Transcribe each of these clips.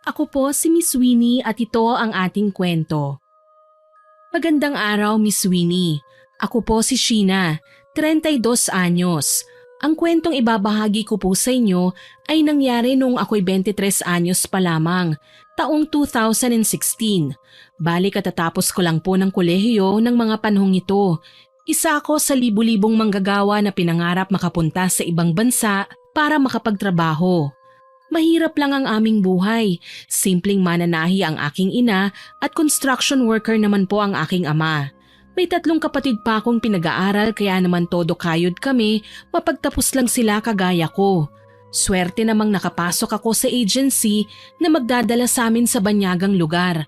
Ako po si Miss Winnie at ito ang ating kwento. Magandang araw, Miss Winnie. Ako po si Sheena, 32 anyos. Ang kwentong ibabahagi ko po sa inyo ay nangyari noong ako'y 23 anyos pa lamang, taong 2016. Bali katatapos ko lang po ng kolehiyo ng mga panahong ito. Isa ako sa libu-libong manggagawa na pinangarap makapunta sa ibang bansa para makapagtrabaho. Mahirap lang ang aming buhay. Simpleng mananahi ang aking ina at construction worker naman po ang aking ama. May 3 kapatid pa akong pinag-aaral kaya naman todo kayod kami, mapagtapos lang sila kagaya ko. Swerte namang nakapasok ako sa agency na magdadala sa amin sa banyagang lugar.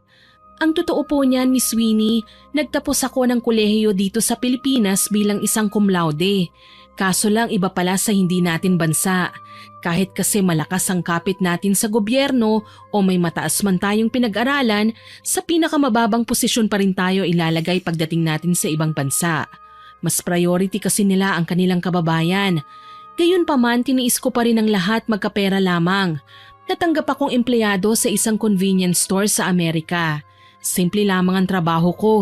Ang totoo po niyan, Miss Winnie, nagtapos ako ng kolehiyo dito sa Pilipinas bilang isang cum laude. Kaso lang iba pala sa hindi natin bansa. Kahit kasi malakas ang kapit natin sa gobyerno o may mataas man tayong pinag-aralan, sa pinakamababang posisyon pa rin tayo ilalagay pagdating natin sa ibang bansa. Mas priority kasi nila ang kanilang kababayan. Gayunpaman, tiniis ko pa rin ang lahat magkapera lamang. Natanggap akong empleyado sa isang convenience store sa Amerika. Simple lamang ang trabaho ko,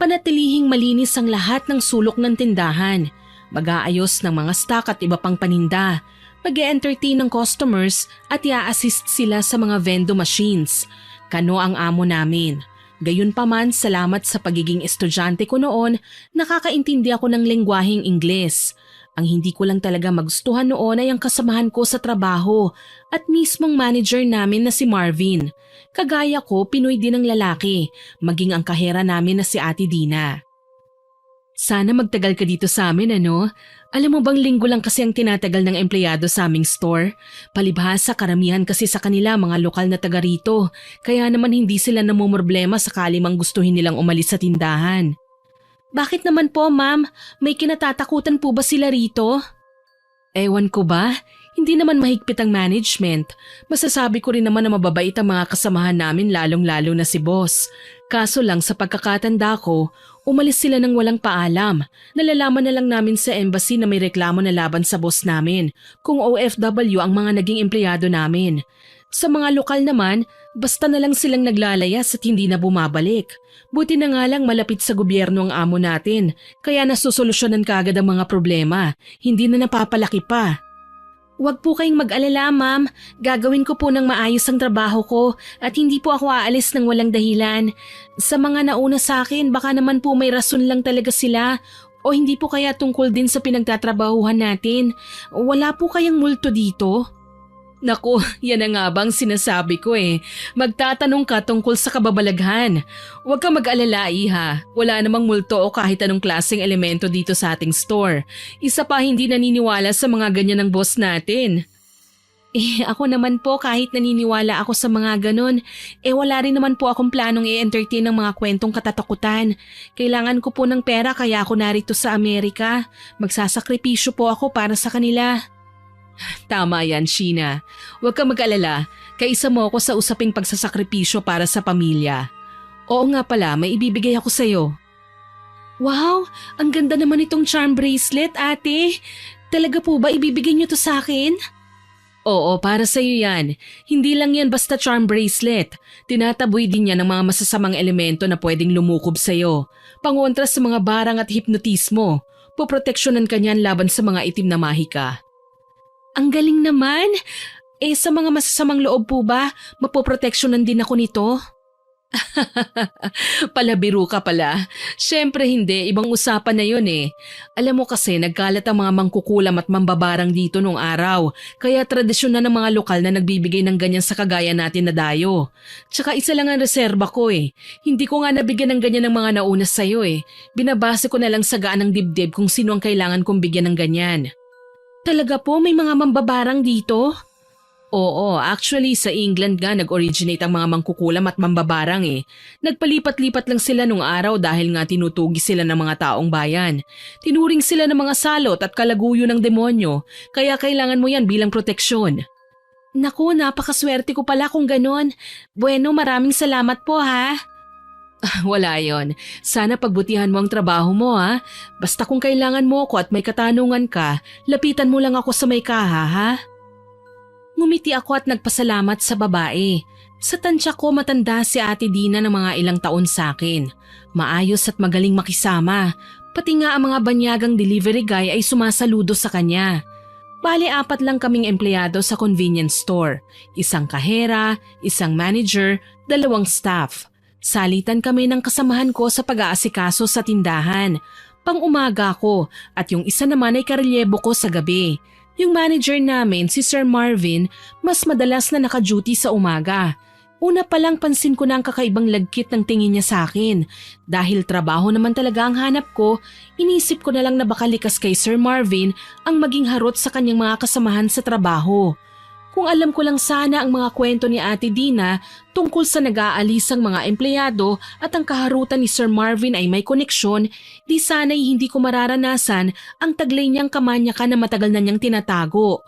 panatilihing malinis ang lahat ng sulok ng tindahan. Mag-aayos ng mga stock at iba pang paninda. Mag-e-entertain ng customers at i-assist sila sa mga vendo machines. Kano ang amo namin. Gayunpaman, salamat sa pagiging estudyante ko noon, nakakaintindi ako ng lengguaheng Ingles. Ang hindi ko lang talaga magustuhan noon ay ang kasamahan ko sa trabaho at mismong manager namin na si Marvin. Kagaya ko, Pinoy din ang lalaki, maging ang kahera namin na si Ate Dina. Sana magtagal ka dito sa amin, ano? Alam mo bang linggo lang kasi ang tinatagal ng empleyado sa aming store? Palibhasa, karamihan kasi sa kanila mga lokal na taga rito, kaya naman hindi sila namumroblema sakali mang gustuhin nilang umalis sa tindahan. Bakit naman po, ma'am? May kinatatakutan po ba sila rito? Ewan ko ba? Hindi naman mahigpit ang management. Masasabi ko rin naman na mababait ang mga kasamahan namin lalong-lalo na si boss. Kaso lang sa pagkakatanda ko, umalis sila ng walang paalam. Nalalaman na lang namin sa embassy na may reklamo na laban sa boss namin kung OFW ang mga naging empleyado namin. Sa mga lokal naman, basta na lang silang naglalayas at hindi na bumabalik. Buti na nga lang malapit sa gobyerno ang amo natin, kaya nasusolusyonan kaagad ang mga problema, hindi na napapalaki pa. Huwag po kayong mag-alala, ma'am. Gagawin ko po ng maayos ang trabaho ko at hindi po ako aalis ng walang dahilan. Sa mga nauna sa akin, baka naman po may rason lang talaga sila o hindi po kaya tungkol din sa pinagtatrabahuhan natin. Wala po kayang multo dito? Naku, yan na nga bang sinasabi ko eh. Magtatanong ka tungkol sa kababalaghan. Huwag kang mag-alala, iha. Wala namang multo o kahit anong klaseng elemento dito sa ating store. Isa pa hindi naniniwala sa mga ganyan ng boss natin. Ako naman po kahit naniniwala ako sa mga ganon, wala rin naman po akong planong i-entertain ng mga kwentong katatakutan. Kailangan ko po ng pera kaya ako narito sa Amerika. Magsasakripisyo po ako para sa kanila. Tama yan, Sheena. Huwag kang mag-alala. Kaisa mo ako sa usaping pagsasakripisyo para sa pamilya. Oo nga pala, may ibibigay ako sa'yo. Wow! Ang ganda naman itong charm bracelet, ate. Talaga po ba ibibigay niyo to sa akin? Oo, para sa'yo yan. Hindi lang yan basta charm bracelet. Tinataboy din yan ng mga masasamang elemento na pwedeng lumukob sa'yo. Pangontra sa mga barang at hipnotismo. Poproteksyonan ka niyan laban sa mga itim na mahika. Ang galing naman! Sa mga masasamang loob po ba, mapoproteksyonan din ako nito? Palabiro ka pala. Siyempre hindi, ibang usapan na yun eh. Alam mo kasi nagkalat ang mga mangkukulam at mambabarang dito nung araw, kaya tradisyon na ng mga lokal na nagbibigay ng ganyan sa kagaya natin na dayo. Tsaka isa lang ang reserba ko eh. Hindi ko nga nabigyan ng ganyan ng mga nauna sa'yo eh. Binabase ko na lang sa gaan ng dibdib kung sino ang kailangan kong bigyan ng ganyan. Talaga po may mga mambabarang dito? Oo, actually sa England nga nag-originate ang mga mangkukulam at mambabarang eh. Nagpalipat-lipat lang sila nung araw dahil nga tinutugi sila ng mga taong bayan. Tinuring sila ng mga salot at kalaguyo ng demonyo, kaya kailangan mo yan bilang proteksyon. Naku, napakaswerte ko pala kung ganon. Bueno, maraming salamat po ha. Wala yon. Sana pagbutihan mo ang trabaho mo ha. Basta kung kailangan mo ako at may katanungan ka, lapitan mo lang ako sa may kaha ha. Ngumiti ako at nagpasalamat sa babae. Sa tansya ko matanda si Ate Dina ng mga ilang taon sa akin. Maayos at magaling makisama, pati nga ang mga banyagang delivery guy ay sumasaludo sa kanya. Bali 4 lang kaming empleyado sa convenience store. Isang kahera, isang manager, 2 staff. Salitan kami ng kasamahan ko sa pag-aasikaso sa tindahan. Pang-umaga ko at yung isa naman ay karelyebo ko sa gabi. Yung manager namin, si Sir Marvin, mas madalas na naka-duty sa umaga. Una pa lang pansin ko na ang kakaibang lagkit ng tingin niya sa akin. Dahil trabaho naman talaga ang hanap ko, inisip ko na lang na baka likas kay Sir Marvin ang maging harot sa kanyang mga kasamahan sa trabaho. Kung alam ko lang sana ang mga kwento ni Ate Dina tungkol sa nag-aalisang mga empleyado at ang kaharutan ni Sir Marvin ay may koneksyon, di sana'y hindi ko mararanasan ang taglay niyang kamanyakan na matagal na niyang tinatago.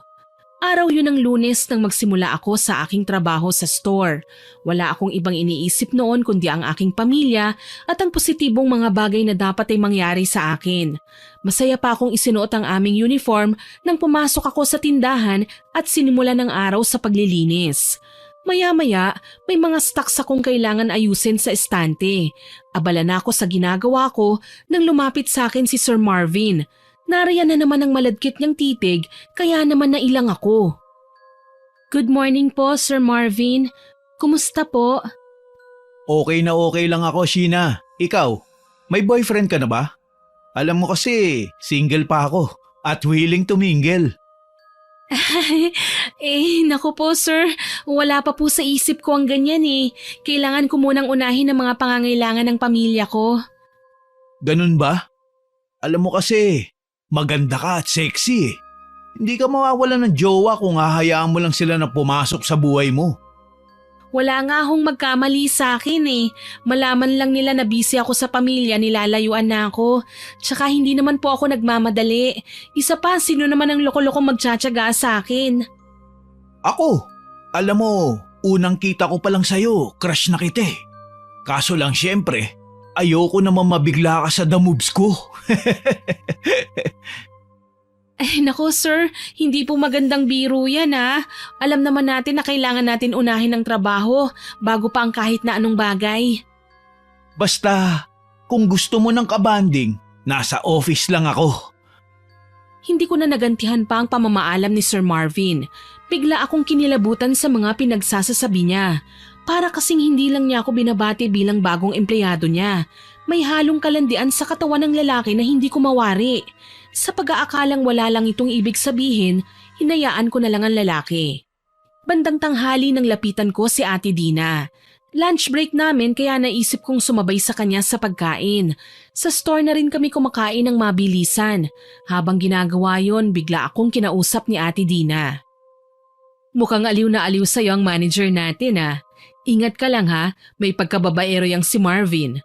Araw yun ng Lunes nang magsimula ako sa aking trabaho sa store. Wala akong ibang iniisip noon kundi ang aking pamilya at ang positibong mga bagay na dapat ay mangyari sa akin. Masaya pa akong isinuot ang aming uniform nang pumasok ako sa tindahan at sinimula ng araw sa paglilinis. Maya-maya, may mga stocks akong kailangan ayusin sa estante. Abala na ako sa ginagawa ko nang lumapit sa akin si Sir Marvin. Nariyan na naman ang maladkit niyang titig kaya naman nailang ako. Good morning po, Sir Marvin. Kumusta po? Okay na okay lang ako, Sheena. Ikaw, may boyfriend ka na ba? Alam mo kasi, single pa ako at willing to mingle. Naku po sir, wala pa po sa isip ko ang ganyan eh. Kailangan ko munang unahin ang mga pangangailangan ng pamilya ko. Ganun ba? Alam mo kasi, maganda ka at sexy eh. Hindi ka mawawalan ng jowa kung hahayaan mo lang sila na pumasok sa buhay mo. Wala nga hong magkamali sa akin eh. Malaman lang nila na busy ako sa pamilya, nilalayuan na ako. Tsaka hindi naman po ako nagmamadali. Isa pa, sino naman ang loko-lokong magtsatsaga sa akin? Ako, alam mo, unang kita ko pa lang sa'yo, crush na kita eh. Kaso lang syempre, ayoko naman mabigla ka sa the moves ko. Nako sir, hindi po magandang biro yan ha. Alam naman natin na kailangan natin unahin ng trabaho bago pa ang kahit na anong bagay. Basta, kung gusto mo ng kabanding, nasa office lang ako. Hindi ko na nagantihan pa ang pamamaalam ni Sir Marvin. Bigla akong kinilabutan sa mga pinagsasasabi niya. Para kasing hindi lang niya ako binabati bilang bagong empleyado niya. May halong kalandian sa katawan ng lalaki na hindi ko mawari. Sa pag-aakalang wala lang itong ibig sabihin, hinayaan ko na lang ang lalaki. Bandang tanghali nang lapitan ko si Ate Dina. Lunch break namin kaya naisip kong sumabay sa kanya sa pagkain. Sa store na rin kami kumakain ng mabilisan. Habang ginagawa yon, bigla akong kinausap ni Ate Dina. Mukhang aliw na aliw sa'yo ang manager natin ah. Ingat ka lang ha, may pagkababaero yang si Marvin.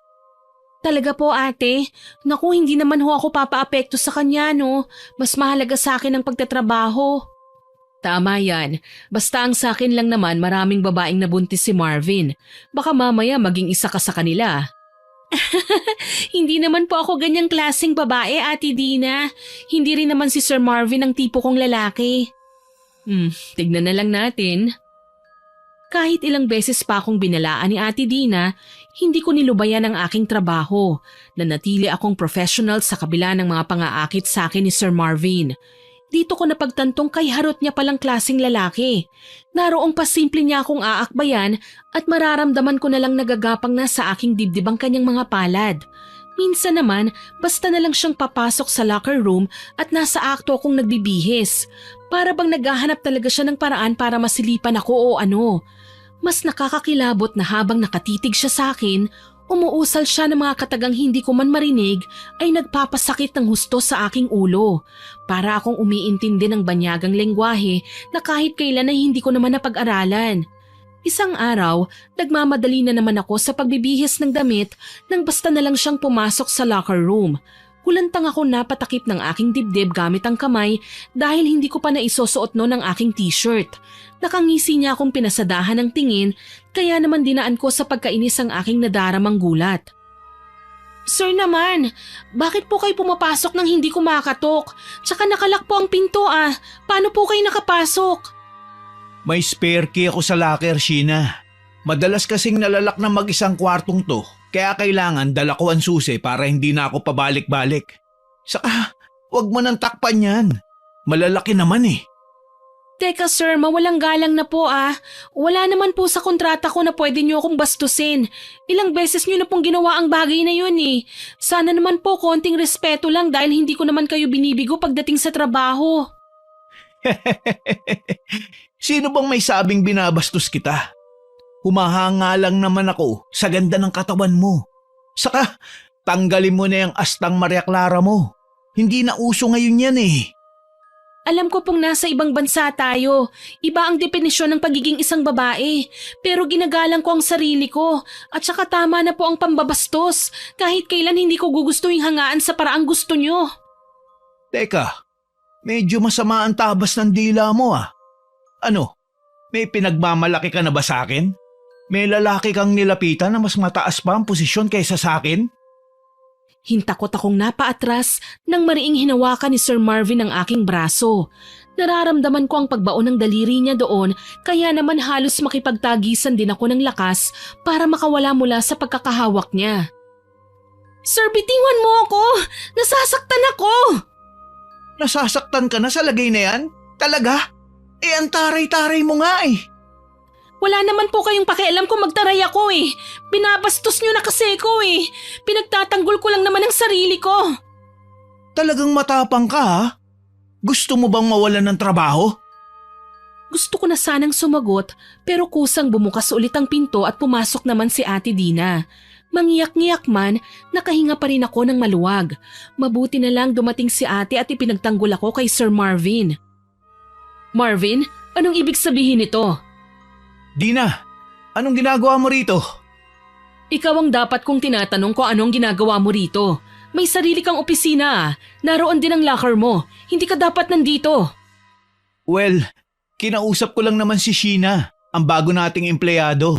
Talaga po ate, naku hindi naman ho ako papaapekto sa kanya no, mas mahalaga sa akin ang pagtatrabaho. Tama yan, basta ang sa akin lang naman maraming babaeng nabuntis si Marvin, baka mamaya maging isa ka sa kanila. Hindi naman po ako ganyang klaseng babae Ate Dina, hindi rin naman si Sir Marvin ang tipo kong lalaki. Tignan na lang natin. Kahit ilang beses pa akong binalaan ni Ate Dina, hindi ko nilubayan ang aking trabaho. Nanatili akong professional sa kabila ng mga pang-aakit sa akin ni Sir Marvin. Dito ko napagtantong kay harot niya palang klaseng lalaki. Naroong pasimple niya akong aakbayan at mararamdaman ko na lang nagagapang na sa aking dibdib ang kanyang mga palad. Minsan naman, basta na lang siyang papasok sa locker room at nasa akto akong nagbibihis. Para bang naghahanap talaga siya ng paraan para masilipan ako o ano. Mas nakakakilabot na habang nakatitig siya sa akin, umuusal siya ng mga katagang hindi ko man marinig ay nagpapasakit ng husto sa aking ulo. Para akong umiintindi ng banyagang lengguwahe na kahit kailan ay hindi ko naman napag-aralan. Isang araw, nagmamadali na naman ako sa pagbibihis ng damit nang basta na lang siyang pumasok sa locker room. Kulantang ako napatakip ng aking dibdib gamit ang kamay dahil hindi ko pa naisusuot noon ang aking t-shirt. Nakangisi niya akong pinasadahan ng tingin kaya naman dinaan ko sa pagkainis ang aking nadaramang gulat. Sir naman, bakit po kayo pumapasok nang hindi ko makatok? Tsaka nakalak po ang pinto ah. Paano po kayo nakapasok? May spare key ako sa locker, Sheena. Madalas kasing nalalak na mag-isang kwartong to, kaya kailangan dala ko ang susi para hindi na ako pabalik-balik. Saka, wag mo nang takpan yan. Malalaki naman eh. Teka sir, mawalang galang na po ah. Wala naman po sa kontrata ko na pwede niyo akong bastusin. Ilang beses niyo na pong ginawa ang bagay na yun eh. Sana naman po konting respeto lang dahil hindi ko naman kayo binibigo pagdating sa trabaho. Sino bang may sabing binabastos kita? Humahanga lang naman ako sa ganda ng katawan mo. Saka, tanggalin mo na yung astang Maria Clara mo. Hindi na uso ngayon yan eh. Alam ko pong nasa ibang bansa tayo. Iba ang definisyon ng pagiging isang babae. Pero ginagalang ko ang sarili ko. At saka tama na po ang pambabastos. Kahit kailan hindi ko gugustuhin hangaan sa paraang gusto nyo. Teka, medyo masama ang tabas ng dila mo ah. Ano, may pinagmamalaki ka na ba sa akin? May lalaki kang nilapitan na mas mataas pa ang posisyon kaysa sa akin? Hintakot akong napaatras nang mariing hinawakan ni Sir Marvin ang aking braso. Nararamdaman ko ang pagbaon ng daliri niya doon kaya naman halos makipagtagisan din ako ng lakas para makawala mula sa pagkakahawak niya. Sir, bitawan mo ako! Nasasaktan ako! Nasasaktan ka na sa lagay na yan? Talaga? Ang taray-taray mo nga eh. Wala naman po kayong pakialam kung magtaray ako eh. Binabastos niyo na kasi ko eh. Pinagtatanggol ko lang naman ang sarili ko. Talagang matapang ka ha? Gusto mo bang mawalan ng trabaho? Gusto ko na sanang sumagot pero kusang bumukas ulit ang pinto at pumasok naman si Ate Dina. Mangiyak-ngiyak man, nakahinga pa rin ako ng maluwag. Mabuti na lang dumating si ate at ipinagtanggol ako kay Sir Marvin. Marvin, anong ibig sabihin nito? Dina, anong ginagawa mo rito? Ikaw ang dapat kong tinatanong ko anong ginagawa mo rito. May sarili kang opisina. Naroon din ang locker mo. Hindi ka dapat nandito. Well, kinausap ko lang naman si Sheena, ang bago nating empleyado.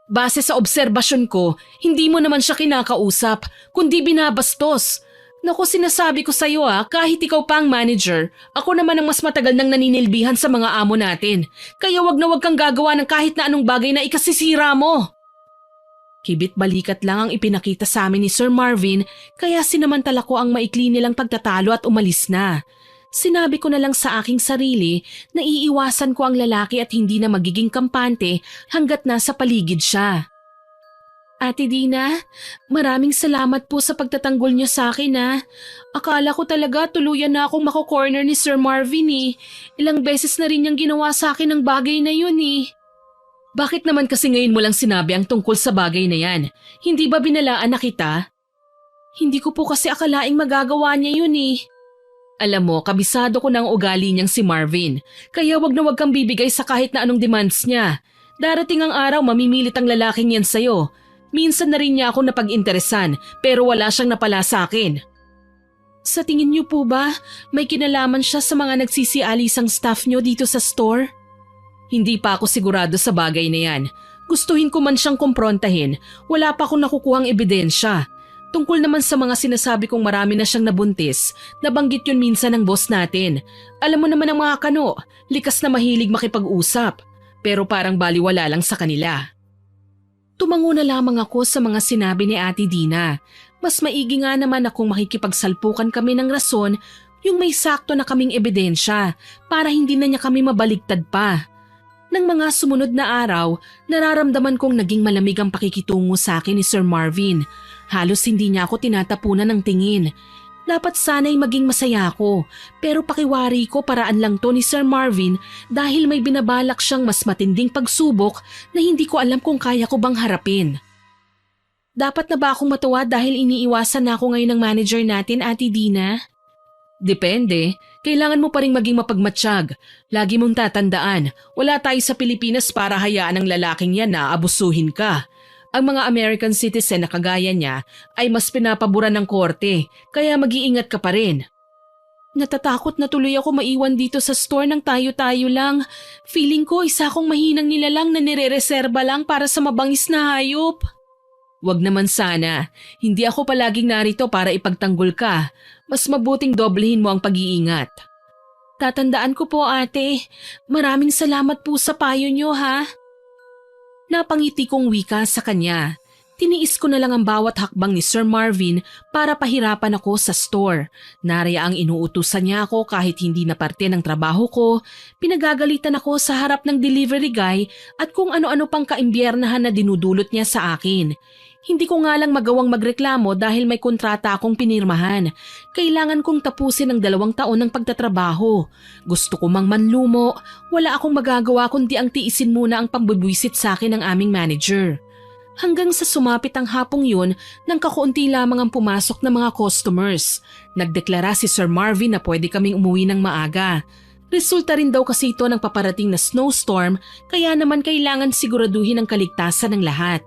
Base sa obserbasyon ko, hindi mo naman siya kinakausap, kundi binabastos. Naku, sinasabi ko sa'yo kahit ikaw pa ang manager, ako naman ang mas matagal nang naninilbihan sa mga amo natin. Kaya wag na wag kang gagawa ng kahit na anong bagay na ikasisira mo. Kibit balikat lang ang ipinakita sa amin ni Sir Marvin kaya sinamantala ko ang maikli nilang pagtatalo at umalis na. Sinabi ko na lang sa aking sarili na iiwasan ko ang lalaki at hindi na magiging kampante hanggat nasa paligid siya. Ate Dina, maraming salamat po sa pagtatanggol niyo sa akin . Akala ko talaga tuluyan na akong mako-corner ni Sir Marvin eh. Ilang beses na rin niyang ginawa sa akin ang bagay na yun eh. Bakit naman kasi ngayon mo lang sinabi ang tungkol sa bagay na yan? Hindi ba binalaan na kita? Hindi ko po kasi akalaing magagawa niya yun eh. Alam mo, kabisado ko na ang ugali niyang si Marvin. Kaya wag na wag kang bibigay sa kahit na anong demands niya. Darating ang araw mamimilit ang lalaking yan sa'yo. Minsan na rin niya ako napag-interesan pero wala siyang napala sa akin. Sa tingin niyo po ba may kinalaman siya sa mga nagsisialisang staff niyo dito sa store? Hindi pa ako sigurado sa bagay na yan. Gustuhin ko man siyang kumprontahin, wala pa akong nakukuhang ebidensya. Tungkol naman sa mga sinasabi kong marami na siyang nabuntis, nabanggit yun minsan ng boss natin. Alam mo naman ang mga kano, likas na mahilig makipag-usap. Pero parang baliwala lang sa kanila. Tumango na lamang ako sa mga sinabi ni Ate Dina. Mas maigi nga naman akong makikipagsalpukan kami ng rason yung may sakto na kaming ebidensya para hindi na niya kami mabaligtad pa. Nang mga sumunod na araw, nararamdaman kong naging malamig ang pakikitungo sa akin ni Sir Marvin. Halos hindi niya ako tinatapunan ng tingin. Dapat sana'y maging masaya ako, pero pakiwari ko paraan lang to ni Sir Marvin dahil may binabalak siyang mas matinding pagsubok na hindi ko alam kung kaya ko bang harapin. Dapat na ba akong matuwa dahil iniiwasan na ako ngayon ng manager natin, Ate Dina? Depende. Kailangan mo pa rin maging mapagmatsyag. Lagi mong tatandaan, wala tayo sa Pilipinas para hayaan ang lalaking yan na abusuhin ka. Ang mga American citizen na kagaya niya ay mas pinapaboran ng korte, kaya mag-iingat ka pa rin. Natatakot na tuloy ako maiwan dito sa store ng tayo-tayo lang. Feeling ko isa akong mahinang nilalang na nire-reserba lang para sa mabangis na hayop. Wag naman sana, hindi ako palaging narito para ipagtanggol ka. Mas mabuting doblehin mo ang pag-iingat. Tatandaan ko po ate, maraming salamat po sa payo niyo ha. Napangiti kong wika sa kanya. Tiniis ko na lang ang bawat hakbang ni Sir Marvin para pahirapan ako sa store. Nariyaang inuutusan niya ako kahit hindi na parte ng trabaho ko. Pinagagalitan ako sa harap ng delivery guy at kung ano-ano pang kaimbiernahan na dinudulot niya sa akin. Hindi ko nga lang magawang magreklamo dahil may kontrata akong pinirmahan. Kailangan kong tapusin ang 2 taon ng pagtatrabaho. Gusto ko mang manlumo, wala akong magagawa kundi ang tiisin muna ang pambubwisit sa akin ng aming manager. Hanggang sa sumapit ang hapong yun nang kakaunti lamang ang pumasok na mga customers. Nagdeklara si Sir Marvin na pwede kaming umuwi ng maaga. Resulta rin daw kasi ito ng paparating na snowstorm kaya naman kailangan siguraduhin ang kaligtasan ng lahat.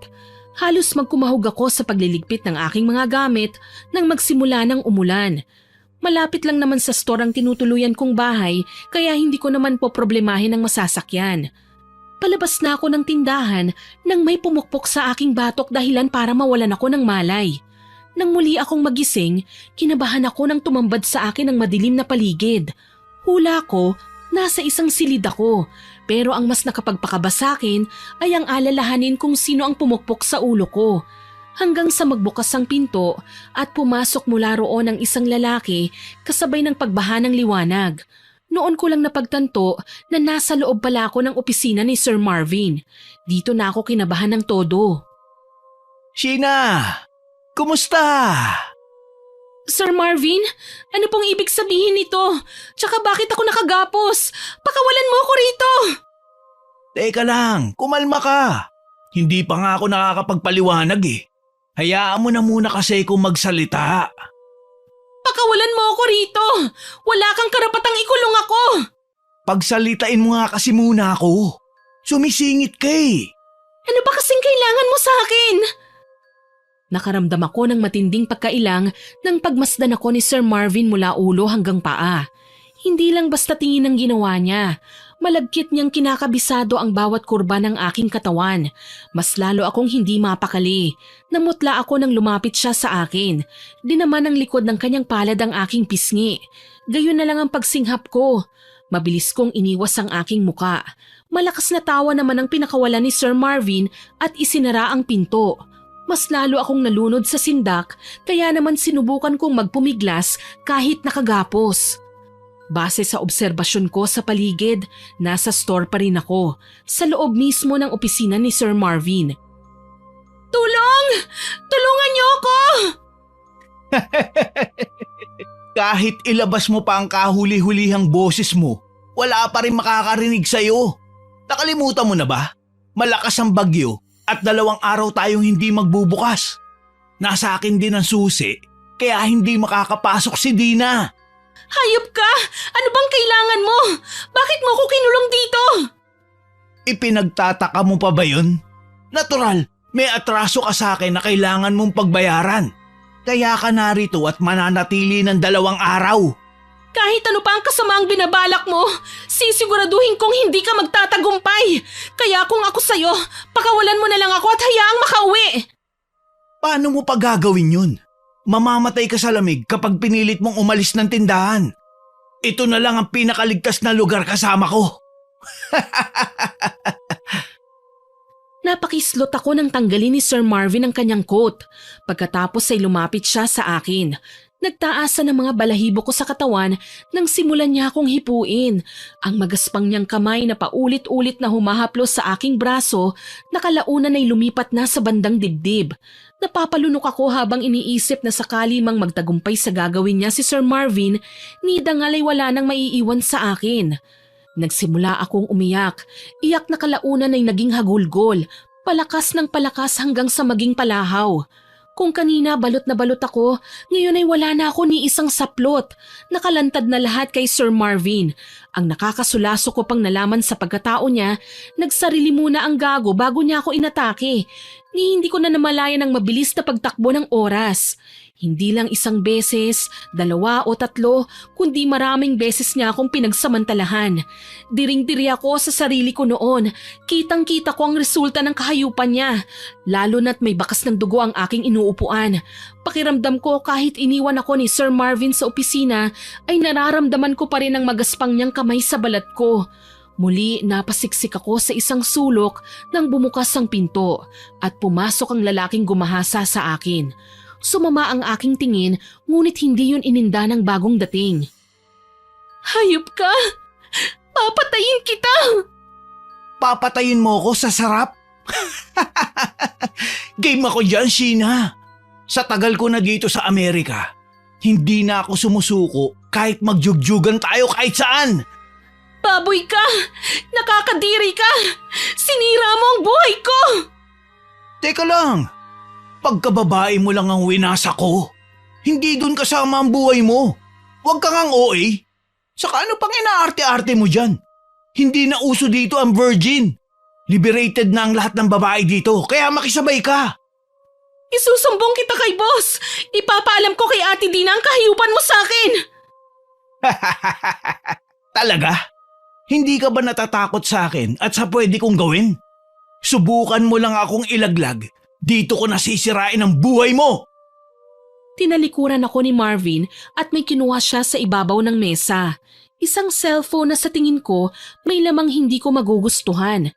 Halos magkumahog ako sa pagliligpit ng aking mga gamit nang magsimula ng umulan. Malapit lang naman sa store ang tinutuluyan kong bahay kaya hindi ko naman po problemahin ang masasakyan. Palabas na ako ng tindahan nang may pumukpok sa aking batok dahilan para mawalan ako ng malay. Nang muli akong magising, kinabahan ako nang tumambad sa akin ang madilim na paligid. Hula ko, nasa isang silid ako, pero ang mas nakapagpakaba sa akin ay ang alalahanin kung sino ang pumukpok sa ulo ko. Hanggang sa magbukas ang pinto at pumasok mula roon ang isang lalaki kasabay ng pagbaha ng liwanag. Noon ko lang napagtanto na nasa loob pala ako ng opisina ni Sir Marvin. Dito na ako kinabahan ng todo. Sheena! Kumusta? Sir Marvin, ano pong ibig sabihin nito? Tsaka bakit ako nakagapos? Pakawalan mo ako rito! Teka lang, kumalma ka. Hindi pa nga ako nakakapagpaliwanag eh. Hayaan mo na muna kasi kung magsalita. Pakawalan mo ako rito! Wala kang karapatang ikulong ako! Pagsalitain mo nga kasi muna ako. Sumisingit ka eh. Ano ba kasing kailangan mo sa akin? Nakaramdam ako ng matinding pagkailang nang pagmasdan ako ni Sir Marvin mula ulo hanggang paa. Hindi lang basta tingin ang ginawa niya. Malagkit niyang kinakabisado ang bawat kurba ng aking katawan. Mas lalo akong hindi mapakali. Namutla ako nang lumapit siya sa akin. Dinaman ang likod ng kanyang palad ang aking pisngi. Gayon na lang ang pagsinghap ko. Mabilis kong iniwas ang aking muka. Malakas na tawa naman ang pinakawalan ni Sir Marvin at isinara ang pinto. Mas lalo akong nalunod sa sindak kaya naman sinubukan kong magpumiglas kahit nakagapos. Base sa obserbasyon ko sa paligid, nasa store pa rin ako, sa loob mismo ng opisina ni Sir Marvin. Tulong! Tulungan niyo ako! Kahit ilabas mo pa ang kahuli-hulihang boses mo, wala pa rin makakarinig sa'yo. Nakalimutan mo na ba? Malakas ang bagyo at 2 araw tayong hindi magbubukas. Nasa akin din ang susi, kaya hindi makakapasok si Dina. Hayop ka! Ano bang kailangan mo? Bakit mo ako kinulong dito? Ipinagtataka mo pa ba yun? Natural, may atraso ka sa akin na kailangan mong pagbayaran. Kaya ka narito at mananatili ng 2 araw. Kahit ano pa ang kasamaang binabalak mo, sisiguraduhin kong hindi ka magtatagumpay. Kaya kung ako sa'yo, pakawalan mo na lang ako at hayaang makauwi. Paano mo pa gagawin yun? Mamamatay ka sa lamig kapag pinilit mong umalis ng tindahan. Ito na lang ang pinakaligtas na lugar kasama ko. Napakislot ako nang tanggalin ni Sir Marvin ang kanyang coat. Pagkatapos ay lumapit siya sa akin. Nagtaasa ng mga balahibo ko sa katawan nang simulan niya akong hipuin. Ang magaspang niyang kamay na paulit-ulit na humahaplos sa aking braso, nakalaunan ay lumipat na sa bandang dibdib. Napapalunok ako habang iniisip na sakali mang magtagumpay sa gagawin niya si Sir Marvin, ni dangal ay wala nang maiiwan sa akin. Nagsimula akong umiyak. Iyak na kalaunan ay naging hagulgol, palakas ng palakas hanggang sa maging palahaw. Kung kanina balot na balot ako, ngayon ay wala na ako ni isang saplot. Nakalantad na lahat kay Sir Marvin. Ang nakakasulaso ko pang nalaman sa pagkatao niya, nagsarili muna ang gago bago niya ako inatake. Hindi ko na namalayan ang mabilis na pagtakbo ng oras. Hindi lang 1 beses, 2 o 3, kundi maraming beses niya akong pinagsamantalahan. Diring-diri ako sa sarili ko noon. Kitang-kita ko ang resulta ng kahayupan niya. Lalo na't may bakas ng dugo ang aking inuupuan. Pakiramdam ko kahit iniwan ako ni Sir Marvin sa opisina, ay nararamdaman ko pa rin ang magaspang niyang kamay sa balat ko. Muli napasiksik ako sa isang sulok nang bumukas ang pinto at pumasok ang lalaking gumahasa sa akin. Sumama ang aking tingin ngunit hindi yun ininda ng bagong dating. Hayop ka! Papatayin kita! Papatayin mo ko sa sarap? Game ako dyan, Sheena. Sa tagal ko na dito sa Amerika, hindi na ako sumusuko kahit magjugjugan tayo kahit saan. Baboy ka! Nakakadiri ka! Sinira mo ang buhay ko! Teka lang, pagkababae mo lang ang winasa ko. Hindi dun kasama ang buhay mo. Huwag kang ang OA. Saka ano pang inaarte-arte mo dyan? Hindi na uso dito ang virgin. Liberated na ang lahat ng babae dito, kaya makisabay ka. Isusumbong kita kay boss! Ipapaalam ko kay Ate Dina ang kahiyupan mo sa akin! Talaga? Hindi ka ba natatakot sa akin at sa pwede kong gawin? Subukan mo lang akong ilaglag. Dito ko nasisirain ang buhay mo! Tinalikuran ako ni Marvin at may kinuha siya sa ibabaw ng mesa. Isang cellphone na sa tingin ko may lamang hindi ko magugustuhan.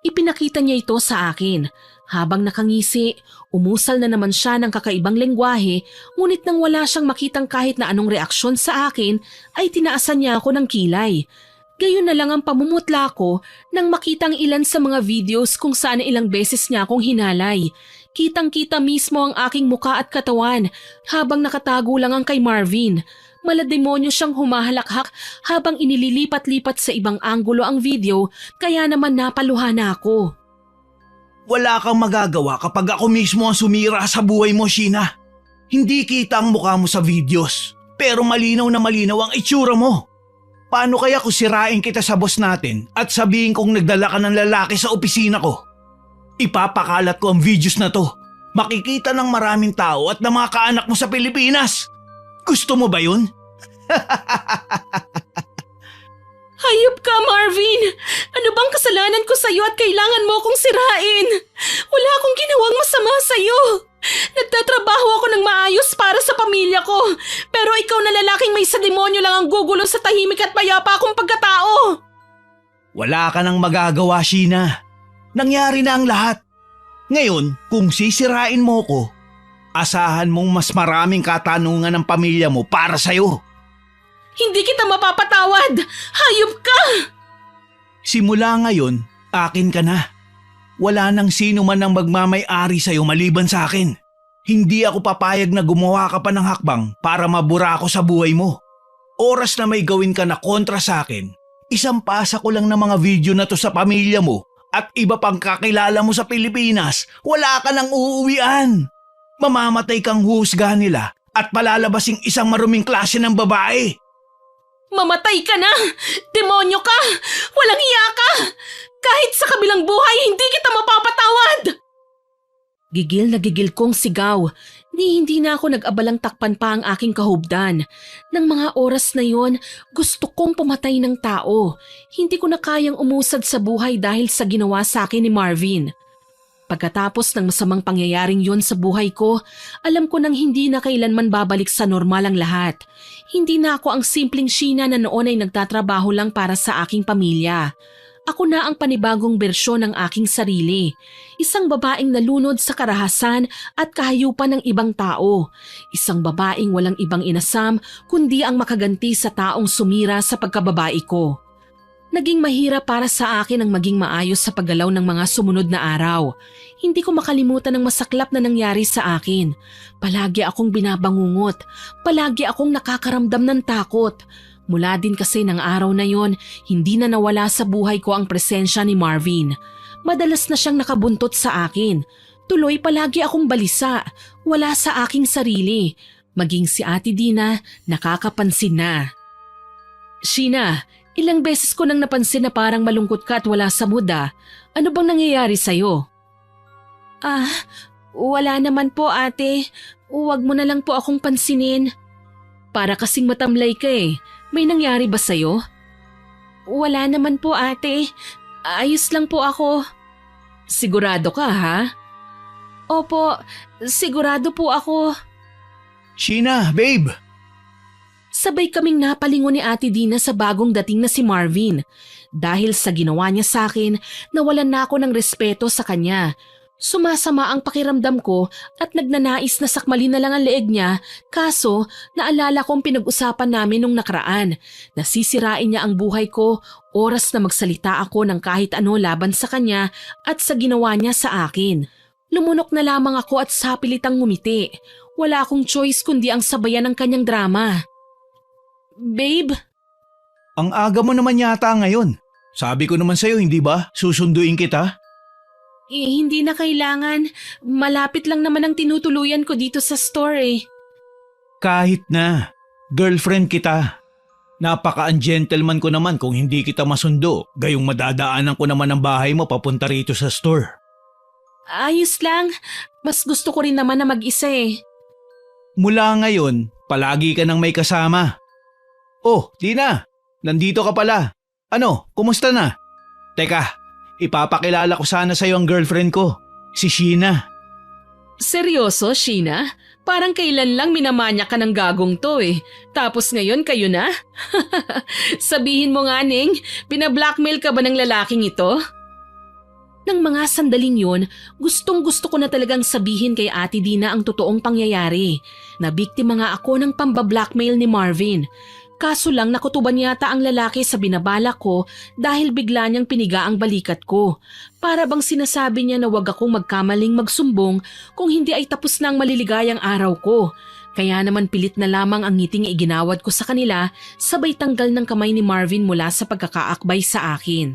Ipinakita niya ito sa akin. Habang nakangisi, umusal na naman siya ng kakaibang lengguwahe, ngunit nang wala siyang makitang kahit na anong reaksyon sa akin, ay tinaasan niya ako ng kilay. Gayon na lang ang pamumutla ko nang makitang ilan sa mga videos kung saan ilang beses niya akong hinalay. Kitang-kita mismo ang aking muka at katawan habang nakatago lang ang kay Marvin. Malademonyo siyang humahalakhak habang inililipat-lipat sa ibang anggulo ang video kaya naman napaluha na ako. Wala kang magagawa kapag ako mismo ang sumira sa buhay mo, Sheena. Hindi kita ang mukha mo sa videos, pero malinaw na malinaw ang itsura mo. Paano kaya kung sirain kita sa boss natin at sabihin kong nagdala ka ng lalaki sa opisina ko? Ipapakalat ko ang videos na to. Makikita ng maraming tao at ng mga kaanak mo sa Pilipinas. Gusto mo ba yun? Hayop ka, Marvin! Ano bang kasalanan ko sa'yo at kailangan mo akong sirain? Wala akong ginawang masama sa'yo. Nagtatrabaho ako ng maayos para sa pamilya ko. Pero ikaw na lalaking may sa demonyo lang ang gugulo sa tahimik at payapa akong pagkatao. Wala ka nang magagawa, Sheena. Nangyari na ang lahat. Ngayon, kung sisirain mo ko, asahan mong mas maraming katanungan ng pamilya mo para sa'yo. Hindi kita mapapatawad! Hayop ka! Simula ngayon, akin ka na. Wala nang sino man ang magmamay-ari sa'yo maliban sa akin. Hindi ako papayag na gumawa ka pa ng hakbang para mabura ako sa buhay mo. Oras na may gawin ka na kontra sa akin, isampasa ko lang ng mga video na to sa pamilya mo at iba pang kakilala mo sa Pilipinas, wala ka nang uuwian. Mamamatay kang husga nila at palalabasing isang maruming klase ng babae. Mamatay ka na! Demonyo ka! Walang hiya ka! Kahit sa kabilang buhay, hindi kita mapapatawad! Gigil na gigil kong sigaw. Hindi na ako nag-abalang takpan pa ang aking kahubdan. Nang mga oras na yon, gusto kong pumatay ng tao. Hindi ko na kayang umusad sa buhay dahil sa ginawa sa akin ni Marvin. Pagkatapos ng masamang pangyayaring yon sa buhay ko, alam ko nang hindi na kailanman babalik sa normal ang lahat. Hindi na ako ang simpleng Sheena na noon ay nagtatrabaho lang para sa aking pamilya. Ako na ang panibagong bersyon ng aking sarili. Isang babaeng nalunod sa karahasan at kahayupan ng ibang tao. Isang babaeng walang ibang inasam kundi ang makaganti sa taong sumira sa pagkababae ko. Naging mahirap para sa akin ang maging maayos sa paggalaw ng mga sumunod na araw. Hindi ko makalimutan ang masaklap na nangyari sa akin. Palagi akong binabangungot. Palagi akong nakakaramdam ng takot. Mula din kasi ng araw na yon, hindi na nawala sa buhay ko ang presensya ni Marvin. Madalas na siyang nakabuntot sa akin. Tuloy palagi akong balisa. Wala sa aking sarili. Maging si Ate Dina, nakakapansin na. Sheena, ilang beses ko nang napansin na parang malungkot ka at wala sa mood ah. Ano bang nangyayari sa'yo? Wala naman po ate. Huwag mo na lang po akong pansinin. Para kasing matamlay ka eh. May nangyari ba sa'yo? Wala naman po ate. Ayos lang po ako. Sigurado ka ha? Opo, sigurado po ako. Sheena, babe. Sabay kaming napalingon ni Ate Dina sa bagong dating na si Marvin. Dahil sa ginawa niya sa akin, nawalan na ako ng respeto sa kanya. Sumasama ang pakiramdam ko at nagnanais na sakmalin na lang ang leeg niya, kaso naalala kong pinag-usapan namin nung nakaraan. Nasisirain niya ang buhay ko, oras na magsalita ako ng kahit ano laban sa kanya at sa ginawa niya sa akin. Lumunok na lamang ako at sapilitang ngumiti. Wala akong choice kundi ang sabayan ng kanyang drama. Babe? Ang aga mo naman yata ngayon. Sabi ko naman sa'yo, hindi ba? Susunduin kita. Hindi na kailangan. Malapit lang naman ang tinutuluyan ko dito sa store eh. Kahit na. Girlfriend kita. Napaka-ungentleman ko naman kung hindi kita masundo. Gayong madadaanan ko naman ang bahay mo papunta rito sa store. Ayos lang. Mas gusto ko rin naman na mag-isa eh. Mula ngayon, palagi ka nang may kasama. Oh, Dina. Nandito ka pala. Ano, kumusta na? Teka, ipapakilala ko sana sa'yo ang girlfriend ko, si Sheena. Seryoso, Sheena? Parang kailan lang minamanya ka ng gagong to eh. Tapos ngayon kayo na? Sabihin mo nga, Ning, pinablackmail ka ba ng lalaking ito? Nang mga sandaling yun, gustong-gusto ko na talagang sabihin kay Ate Dina ang totoong pangyayari. Nabiktima nga ako ng pambablackmail ni Marvin. Kaso lang nakutuban yata ang lalaki sa binabala ko dahil bigla niyang piniga ang balikat ko. Para bang sinasabi niya na wag akong magkamaling magsumbong kung hindi ay tapos na ang maliligayang araw ko. Kaya naman pilit na lamang ang ngiting iginawad ko sa kanila sabay tanggal ng kamay ni Marvin mula sa pagkakaakbay sa akin.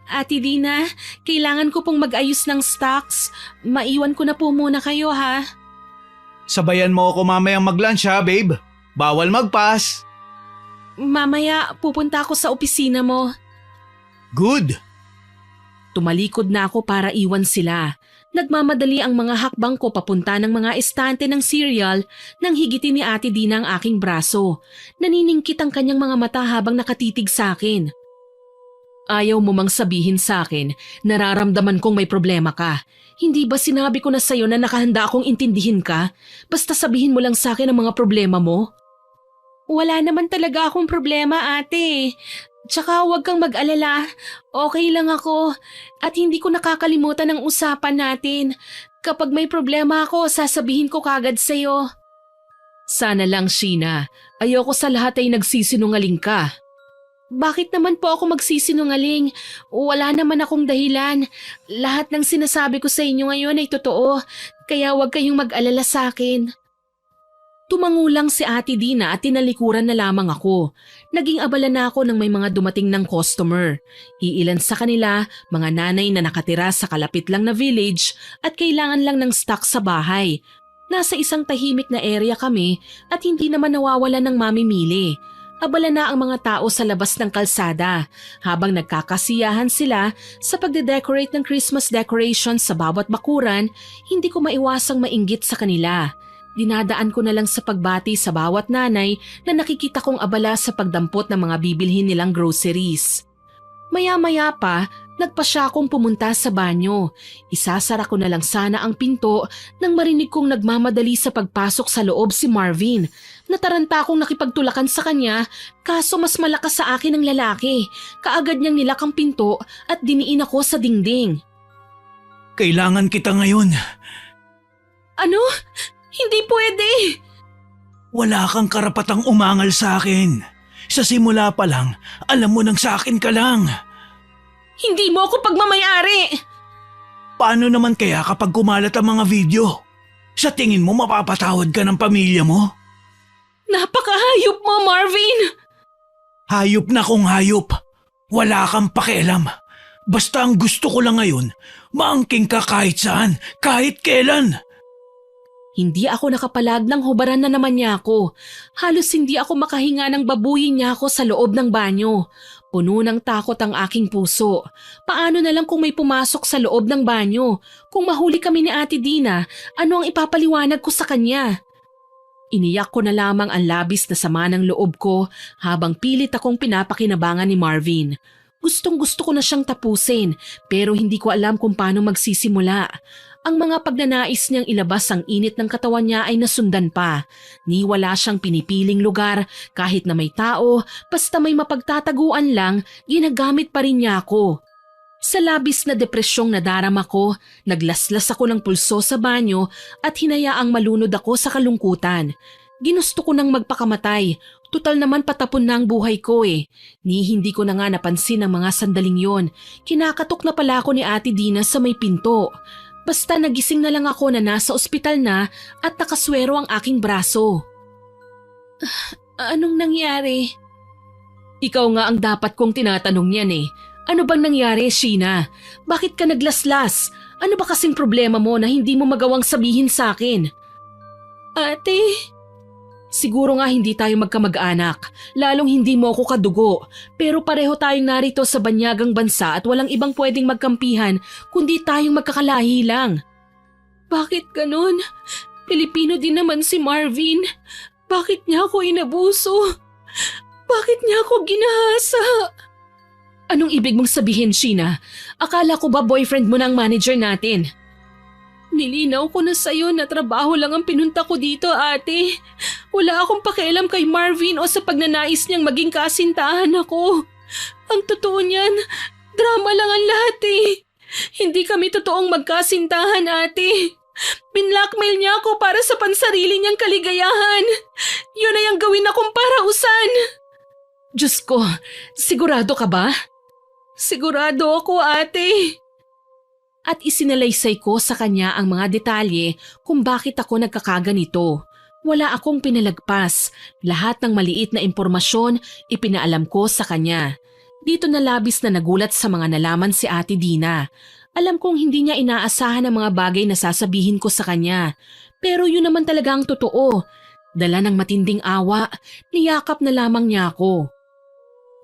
Ate Dina, kailangan ko pong mag-ayos ng stocks. Maiwan ko na po muna kayo ha. Sabayan mo ako mamayang mag-lunch ha, babe. Bawal magpas. Mamaya pupunta ako sa opisina mo. Good. Tumalikod na ako para iwan sila. Nagmamadali ang mga hakbang ko papunta ng mga estante ng cereal nang higitin ni Ate Dina ang aking braso. Naniningkit ang kanyang mga mata habang nakatitig sa akin. Ayaw mo mang sabihin sa akin, nararamdaman kong may problema ka. Hindi ba sinabi ko na sa'yo na nakahanda akong intindihin ka? Basta sabihin mo lang sa akin ang mga problema mo. Wala naman talaga akong problema, ate. Tsaka huwag kang mag-alala. Okay lang ako. At hindi ko nakakalimutan ang usapan natin. Kapag may problema ako, sasabihin ko kagad sa'yo. Sana lang, Sheena. Ayoko sa lahat ay nagsisinungaling ka. Bakit naman po ako magsisinungaling? Wala naman akong dahilan. Lahat ng sinasabi ko sa inyo ngayon ay totoo. Kaya huwag kayong mag-alala sa akin. Tumangulang si Ate Dina at tinalikuran na lamang ako. Naging abala na ako nang may mga dumating ng customer. Iilan sa kanila, mga nanay na nakatira sa kalapit lang na village at kailangan lang ng stock sa bahay. Nasa isang tahimik na area kami at hindi naman nawawala ng mamimili. Abala na ang mga tao sa labas ng kalsada habang nagkakasiyahan sila sa pagde-decorate ng Christmas decorations sa bawat bakuran. Hindi ko maiwasang mainggit sa kanila. Dinadaan ko na lang sa pagbati sa bawat nanay na nakikita kong abala sa pagdampot ng mga bibilhin nilang groceries. Maya-maya pa, nagpasya akong pumunta sa banyo. Isasara ko na lang sana ang pinto nang marinig kong nagmamadali sa pagpasok sa loob si Marvin. Nataranta akong nakipagtulakan sa kanya, kaso mas malakas sa akin ang lalaki. Kaagad niyang nilak ang pinto at diniin ako sa dingding. Kailangan kita ngayon. Ano? Hindi pwede! Wala kang karapatang umangal sa akin. Sa simula pa lang, alam mo nang sa akin ka lang. Hindi mo ako pagmamayari! Paano naman kaya kapag kumalat ang mga video? Sa tingin mo mapapatawad ka ng pamilya mo? Napakahayop mo, Marvin! Hayop na kung hayop. Wala kang pakialam. Basta ang gusto ko lang ngayon, maangking ka kahit saan, kahit kailan. Hindi ako nakapalag nang hubaran na naman niya ako. Halos hindi ako makahinga nang babuyin niya ako sa loob ng banyo. Puno ng takot ang aking puso. Paano na lang kung may pumasok sa loob ng banyo? Kung mahuli kami ni Ate Dina, ano ang ipapaliwanag ko sa kanya? Iniyak ko na lamang ang labis na sama ng loob ko habang pilit akong pinapakinabangan ni Marvin. Gustong-gusto ko na siyang tapusin pero hindi ko alam kung paano magsisimula. Ang mga pagnanais niyang ilabas ang init ng katawan niya ay nasundan pa. Ni wala siyang pinipiling lugar, kahit na may tao, basta may mapagtataguan lang, ginagamit pa rin niya ako. Sa labis na depresyong nadarama ko, naglaslas ako ng pulso sa banyo at hinayaang malunod ako sa kalungkutan. Ginusto ko nang magpakamatay. Tutal naman patapon na ang buhay ko eh. Ni hindi ko na nga napansin ang mga sandaling yon. Kinakatok na pala ako ni Ate Dina sa may pinto. Basta nagising na lang ako na nasa ospital na at nakaswero ang aking braso. Anong nangyari? Ikaw nga ang dapat kong tinatanong yan eh. Ano bang nangyari, Sheena? Bakit ka naglaslas? Ano ba kasing problema mo na hindi mo magawang sabihin sa akin? Ate... Siguro nga hindi tayo magkamag-anak, lalong hindi mo ako kadugo, pero pareho tayong narito sa banyagang bansa at walang ibang pwedeng magkampihan kundi tayong magkakalahi lang. Bakit ganun? Pilipino din naman si Marvin. Bakit niya ako inabuso? Bakit niya ako ginahasa? Anong ibig mong sabihin, Sheena? Akala ko ba boyfriend mo na ang manager natin? Nilinaw ko na sa'yo na trabaho lang ang pinunta ko dito, ate. Wala akong pakialam kay Marvin o sa pagnanais niyang maging kasintahan ako. Ang totoo niyan, drama lang ang lahat eh. Hindi kami totoong magkasintahan, ate. Binlockmail niya ako para sa pansarili niyang kaligayahan. Yun ay ang gawin akong parausan. Diyos ko, sigurado ka ba? Sigurado ako, ate. At isinalaysay ko sa kanya ang mga detalye kung bakit ako nagkakaganito. Wala akong pinalagpas. Lahat ng maliit na impormasyon ipinaalam ko sa kanya. Dito na labis na nagulat sa mga nalaman si Ate Dina. Alam kong hindi niya inaasahan ang mga bagay na sasabihin ko sa kanya. Pero yun naman talaga ang totoo. Dala ng matinding awa, niyakap na lamang niya ako.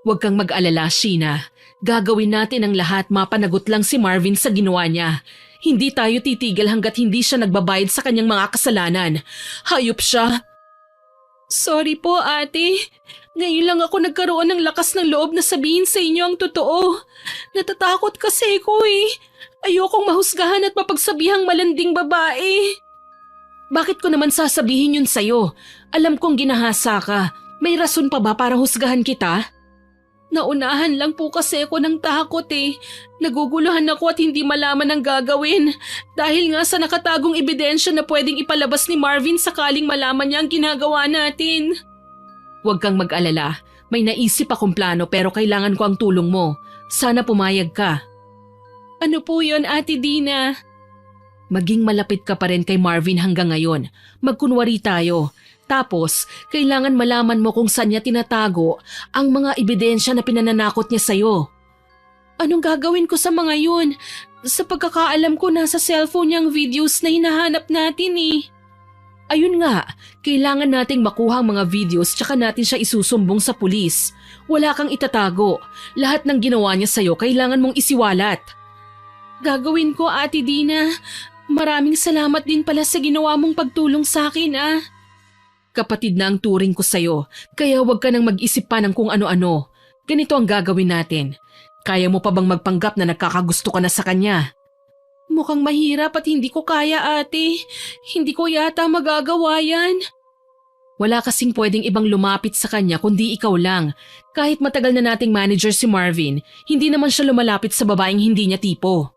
Huwag kang mag-alala, Sheena. Gagawin natin ang lahat, mapanagot lang si Marvin sa ginawa niya. Hindi tayo titigil hanggat hindi siya nagbabayad sa kanyang mga kasalanan. Hayop siya. Sorry po, ate. Ngayon lang ako nagkaroon ng lakas ng loob na sabihin sa inyo ang totoo. Natatakot kasi ko eh. Ayokong mahusgahan at mapagsabihang malanding babae. Bakit ko naman sasabihin yun sa'yo? Alam kong ginahasa ka. May rason pa ba para husgahan kita? Naunahan lang po kasi ako ng takot eh. Naguguluhan ako at hindi malaman ang gagawin. Dahil nga sa nakatagong ebidensya na pwedeng ipalabas ni Marvin sakaling malaman niya ang ginagawa natin. Huwag kang mag-alala. May naisip akong plano pero kailangan ko ang tulong mo. Sana pumayag ka. Ano po yun, Ate Dina? Maging malapit ka pa rin kay Marvin hanggang ngayon. Magkunwari tayo. Tapos, kailangan malaman mo kung saan niya tinatago ang mga ebidensya na pinananakot niya sa'yo. Anong gagawin ko sa mga yun? Sa pagkakaalam ko nasa cellphone niya ang videos na hinahanap natin eh. Ayun nga, kailangan nating makuha ang mga videos tsaka natin siya isusumbong sa pulis. Wala kang itatago. Lahat ng ginawa niya sa'yo kailangan mong isiwalat. Gagawin ko, Ate Dina. Maraming salamat din pala sa ginawa mong pagtulong sa akin ah. Kapatid na ang turing ko sa'yo, kaya huwag ka nang mag-isip pa ng kung ano-ano. Ganito ang gagawin natin. Kaya mo pa bang magpanggap na nagkakagusto ka na sa kanya? Mukhang mahirap at hindi ko kaya, ate. Hindi ko yata magagawa yan. Wala kasing pwedeng ibang lumapit sa kanya kundi ikaw lang. Kahit matagal na nating manager si Marvin, hindi naman siya lumalapit sa babaeng hindi niya tipo.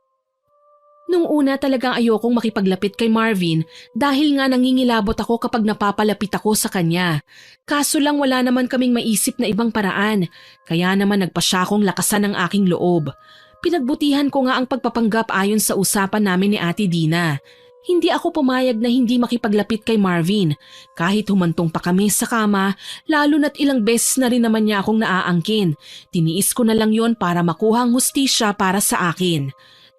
Nung una talagang ayokong makipaglapit kay Marvin dahil nga nangingilabot ako kapag napapalapit ako sa kanya. Kaso lang wala naman kaming maisip na ibang paraan, kaya naman nagpasya akong lakasan ang aking loob. Pinagbutihan ko nga ang pagpapanggap ayon sa usapan namin ni Ate Dina. Hindi ako pumayag na hindi makipaglapit kay Marvin. Kahit humantong pa kami sa kama, lalo na't ilang beses na rin naman niya akong naaangkin. Tiniis ko na lang yon para makuha ang hustisya para sa akin.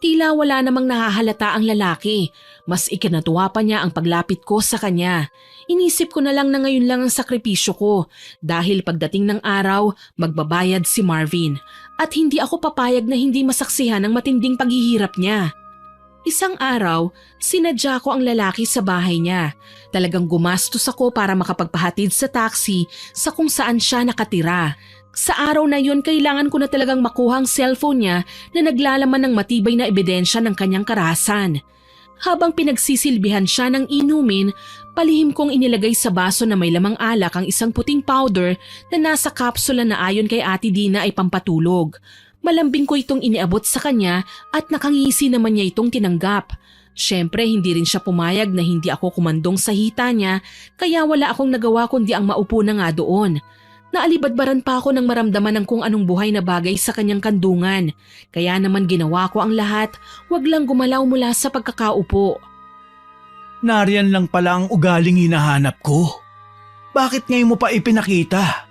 Tila wala namang nahahalata ang lalaki. Mas ikinatuwa pa niya ang paglapit ko sa kanya. Inisip ko na lang na ngayon lang ang sakripisyo ko dahil pagdating ng araw, magbabayad si Marvin. At hindi ako papayag na hindi masaksihan ang matinding paghihirap niya. Isang araw, sinadya ko ang lalaki sa bahay niya. Talagang gumastos ako para makapagpahatid sa taxi sa kung saan siya nakatira. Sa araw na yun, kailangan ko na talagang makuha ang cellphone niya na naglalaman ng matibay na ebidensya ng kanyang karahasan. Habang pinagsisilbihan siya ng inumin, palihim kong inilagay sa baso na may lamang alak ang isang puting powder na nasa kapsula na ayon kay Ate Dina ay pampatulog. Malambing ko itong iniabot sa kanya at nakangisi naman niya itong tinanggap. Siyempre hindi rin siya pumayag na hindi ako kumandong sa hita niya kaya wala akong nagawa kundi ang maupo na nga doon. Naalibadbaran pa ako nang maramdaman ng kung anong buhay na bagay sa kanyang kandungan. Kaya naman ginawa ko ang lahat, wag lang gumalaw mula sa pagkakaupo. Nariyan lang pala ang ugaling hinahanap ko. Bakit ngayon mo pa ipinakita?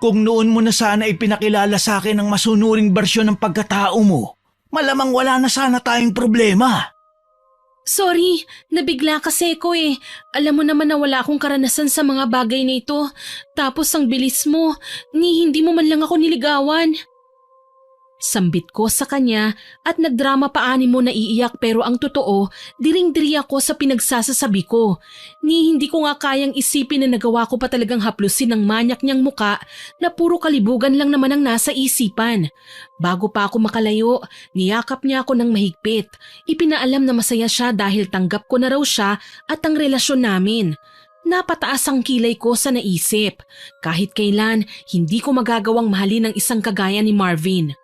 Kung noon mo na sana ipinakilala sa akin ang masunuring bersyon ng pagkatao mo, malamang wala na sana tayong problema. Sorry, nabigla kasi ko eh. Alam mo naman na wala akong karanasan sa mga bagay na ito. Tapos ang bilis mo, hindi mo man lang ako niligawan. Sambit ko sa kanya at nagdrama paani mo na iiyak pero ang totoo, diring-diri ako sa pinagsasasabi ko. Hindi ko nga kayang isipin na nagawa ko pa talagang haplusin ng manyak niyang muka na puro kalibugan lang naman ang nasa isipan. Bago pa ako makalayo, niyakap niya ako ng mahigpit. Ipinaalam na masaya siya dahil tanggap ko na raw siya at ang relasyon namin. Napataas ang kilay ko sa naisip. Kahit kailan, hindi ko magagawang mahalin ang isang kagaya ni Marvin.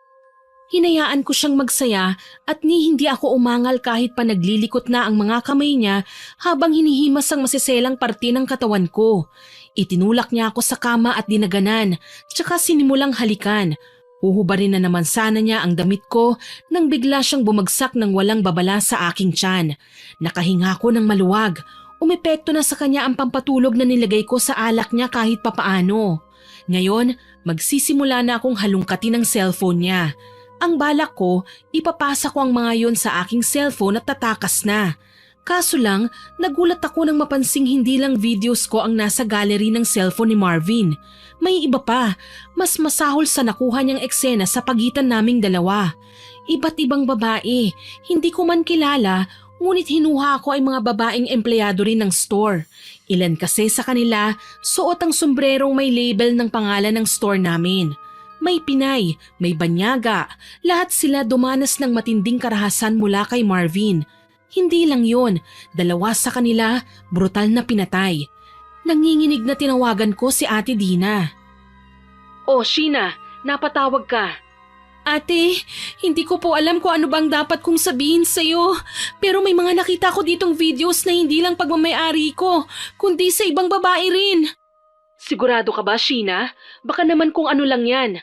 Hinayaan ko siyang magsaya at hindi ako umangal kahit pa naglilikot na ang mga kamay niya habang hinihimas ang masiselang parte ng katawan ko. Itinulak niya ako sa kama at dinaganan, tsaka sinimulang halikan. Huhubarin na naman sana niya ang damit ko nang bigla siyang bumagsak ng walang babala sa aking tiyan. Nakahinga ko ng maluwag. Umepekto na sa kanya ang pampatulog na nilagay ko sa alak niya kahit papaano. Ngayon, magsisimula na akong halungkatin ang cellphone niya. Ang balak ko, ipapasa ko ang mga yon sa aking cellphone at tatakas na. Kaso lang, nagulat ako nang mapansing hindi lang videos ko ang nasa gallery ng cellphone ni Marvin. May iba pa, mas masahol sa nakuha niyang eksena sa pagitan naming dalawa. Iba't ibang babae, hindi ko man kilala, ngunit hinuha ko ay mga babaeng empleyado rin ng store. Ilan kasi sa kanila, suot ang sombrerong may label ng pangalan ng store namin. May Pinay, may Banyaga, lahat sila dumanas ng matinding karahasan mula kay Marvin. Hindi lang yon, dalawa sa kanila, brutal na pinatay. Nanginginig na tinawagan ko si Ate Dina. Oh, Sheena, napatawag ka. Ate, hindi ko po alam kung ano bang dapat kong sabihin sa'yo. Pero may mga nakita ko ditong videos na hindi lang pagmamayari ko, kundi sa ibang babae rin. Sigurado ka ba, Sheena? Baka naman kung ano lang yan.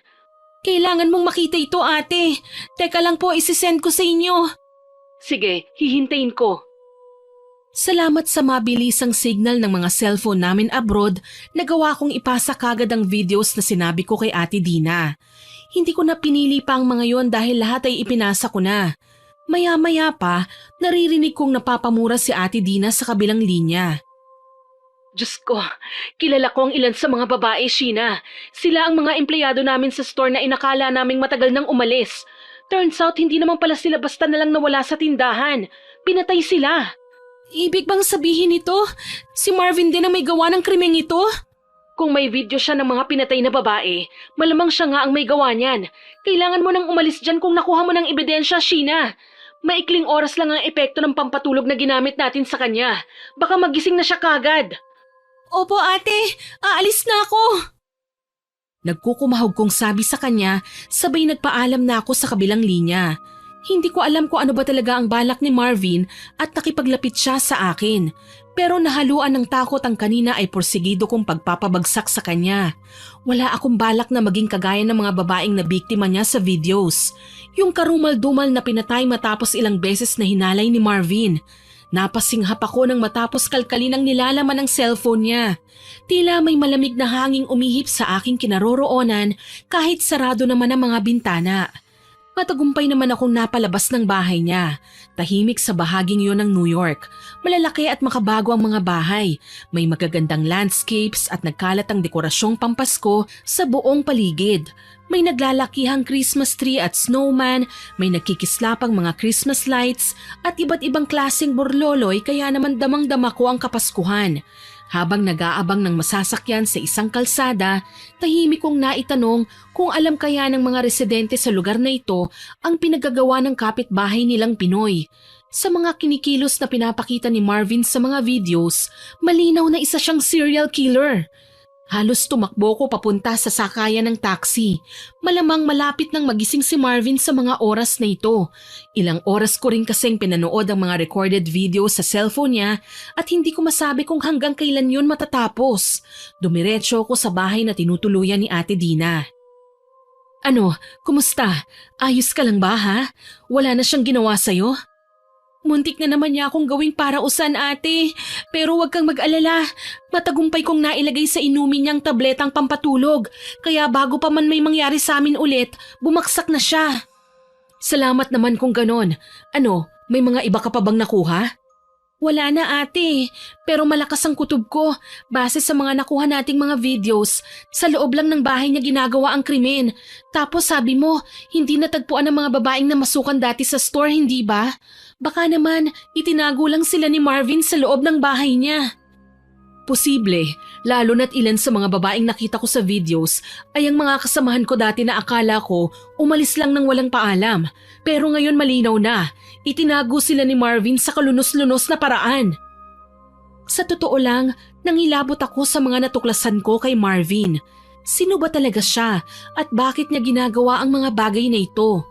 Kailangan mong makita ito, ate. Teka lang po, isisend ko sa inyo. Sige, hihintayin ko. Salamat sa mabilisang signal ng mga cellphone namin abroad, nagawa kong ipasa kagad ang videos na sinabi ko kay Ate Dina. Hindi ko na pinili pa ang mga yon dahil lahat ay ipinasa ko na. Maya-maya pa, naririnig kong napapamura si Ate Dina sa kabilang linya. Diyos ko, kilala ko ang ilan sa mga babae, Sheena. Sila ang mga empleyado namin sa store na inakala naming matagal nang umalis. Turns out hindi naman pala sila basta na lang nawala sa tindahan. Pinatay sila. Ibig bang sabihin ito? Si Marvin din ang may gawa ng krimeng ito? Kung may video siya ng mga pinatay na babae, malamang siya nga ang may gawa niyan. Kailangan mo nang umalis dyan kung nakuha mo ng ebidensya, Sheena. Maikling oras lang ang epekto ng pampatulog na ginamit natin sa kanya. Baka magising na siya kagad. Opo ate, aalis na ako. Nagkukumahog kong sabi sa kanya, sabay nagpaalam na ako sa kabilang linya. Hindi ko alam kung ano ba talaga ang balak ni Marvin at nakipaglapit siya sa akin. Pero nahaluan ng takot ang kanina ay porsigido kong pagpapabagsak sa kanya. Wala akong balak na maging kagaya ng mga babaeng na biktima niya sa videos. Yung karumal-dumal na pinatay matapos ilang beses na hinalay ni Marvin. Napasinghap ako nang matapos kalkalin ang nilalaman ng cellphone niya. Tila may malamig na hanging umihip sa aking kinaroroonan kahit sarado naman ang mga bintana. Matagumpay naman akong napalabas ng bahay niya. Tahimik sa bahaging yon ng New York. Malalaki at makabago ang mga bahay. May magagandang landscapes at nagkalat ang dekorasyong pampasko sa buong paligid. May naglalakihang Christmas tree at snowman, may nagkikislapang mga Christmas lights at iba't ibang klaseng borloloy kaya naman damang-dama ko ang Kapaskuhan. Habang nag-aabang ng masasakyan sa isang kalsada, tahimik kong naitanong kung alam kaya ng mga residente sa lugar na ito ang pinagagawa ng kapitbahay nilang Pinoy. Sa mga kinikilos na pinapakita ni Marvin sa mga videos, malinaw na isa siyang serial killer. Halos tumakbo ko papunta sa sakayan ng taxi. Malamang malapit nang magising si Marvin sa mga oras na ito. Ilang oras ko rin kasing pinanood ang mga recorded video sa cellphone niya at hindi ko masabi kung hanggang kailan yun matatapos. Dumiretso ko sa bahay na tinutuluyan ni Ate Dina. Ano, kumusta? Ayos ka lang ba ha? Wala na siyang ginawa sa'yo? Muntik na naman niya akong gawing parausan ate, pero huwag kang mag-alala. Matagumpay kong nailagay sa inumin niyang tabletang pampatulog, kaya bago pa man may mangyari sa amin ulit, bumaksak na siya. Salamat naman kung ganon. Ano, may mga iba ka pa bang nakuha? Wala na ate, pero malakas ang kutob ko. Base sa mga nakuha nating mga videos, sa loob lang ng bahay niya ginagawa ang krimen. Tapos sabi mo, hindi natagpuan ang mga babaeng namasukan dati sa store, hindi ba? Baka naman, itinago lang sila ni Marvin sa loob ng bahay niya. Posible, lalo na't ilan sa mga babaeng nakita ko sa videos ay ang mga kasamahan ko dati na akala ko umalis lang ng walang paalam. Pero ngayon malinaw na, itinago sila ni Marvin sa kalunos-lunos na paraan. Sa totoo lang, nangilabot ako sa mga natuklasan ko kay Marvin. Sino ba talaga siya at bakit niya ginagawa ang mga bagay na ito?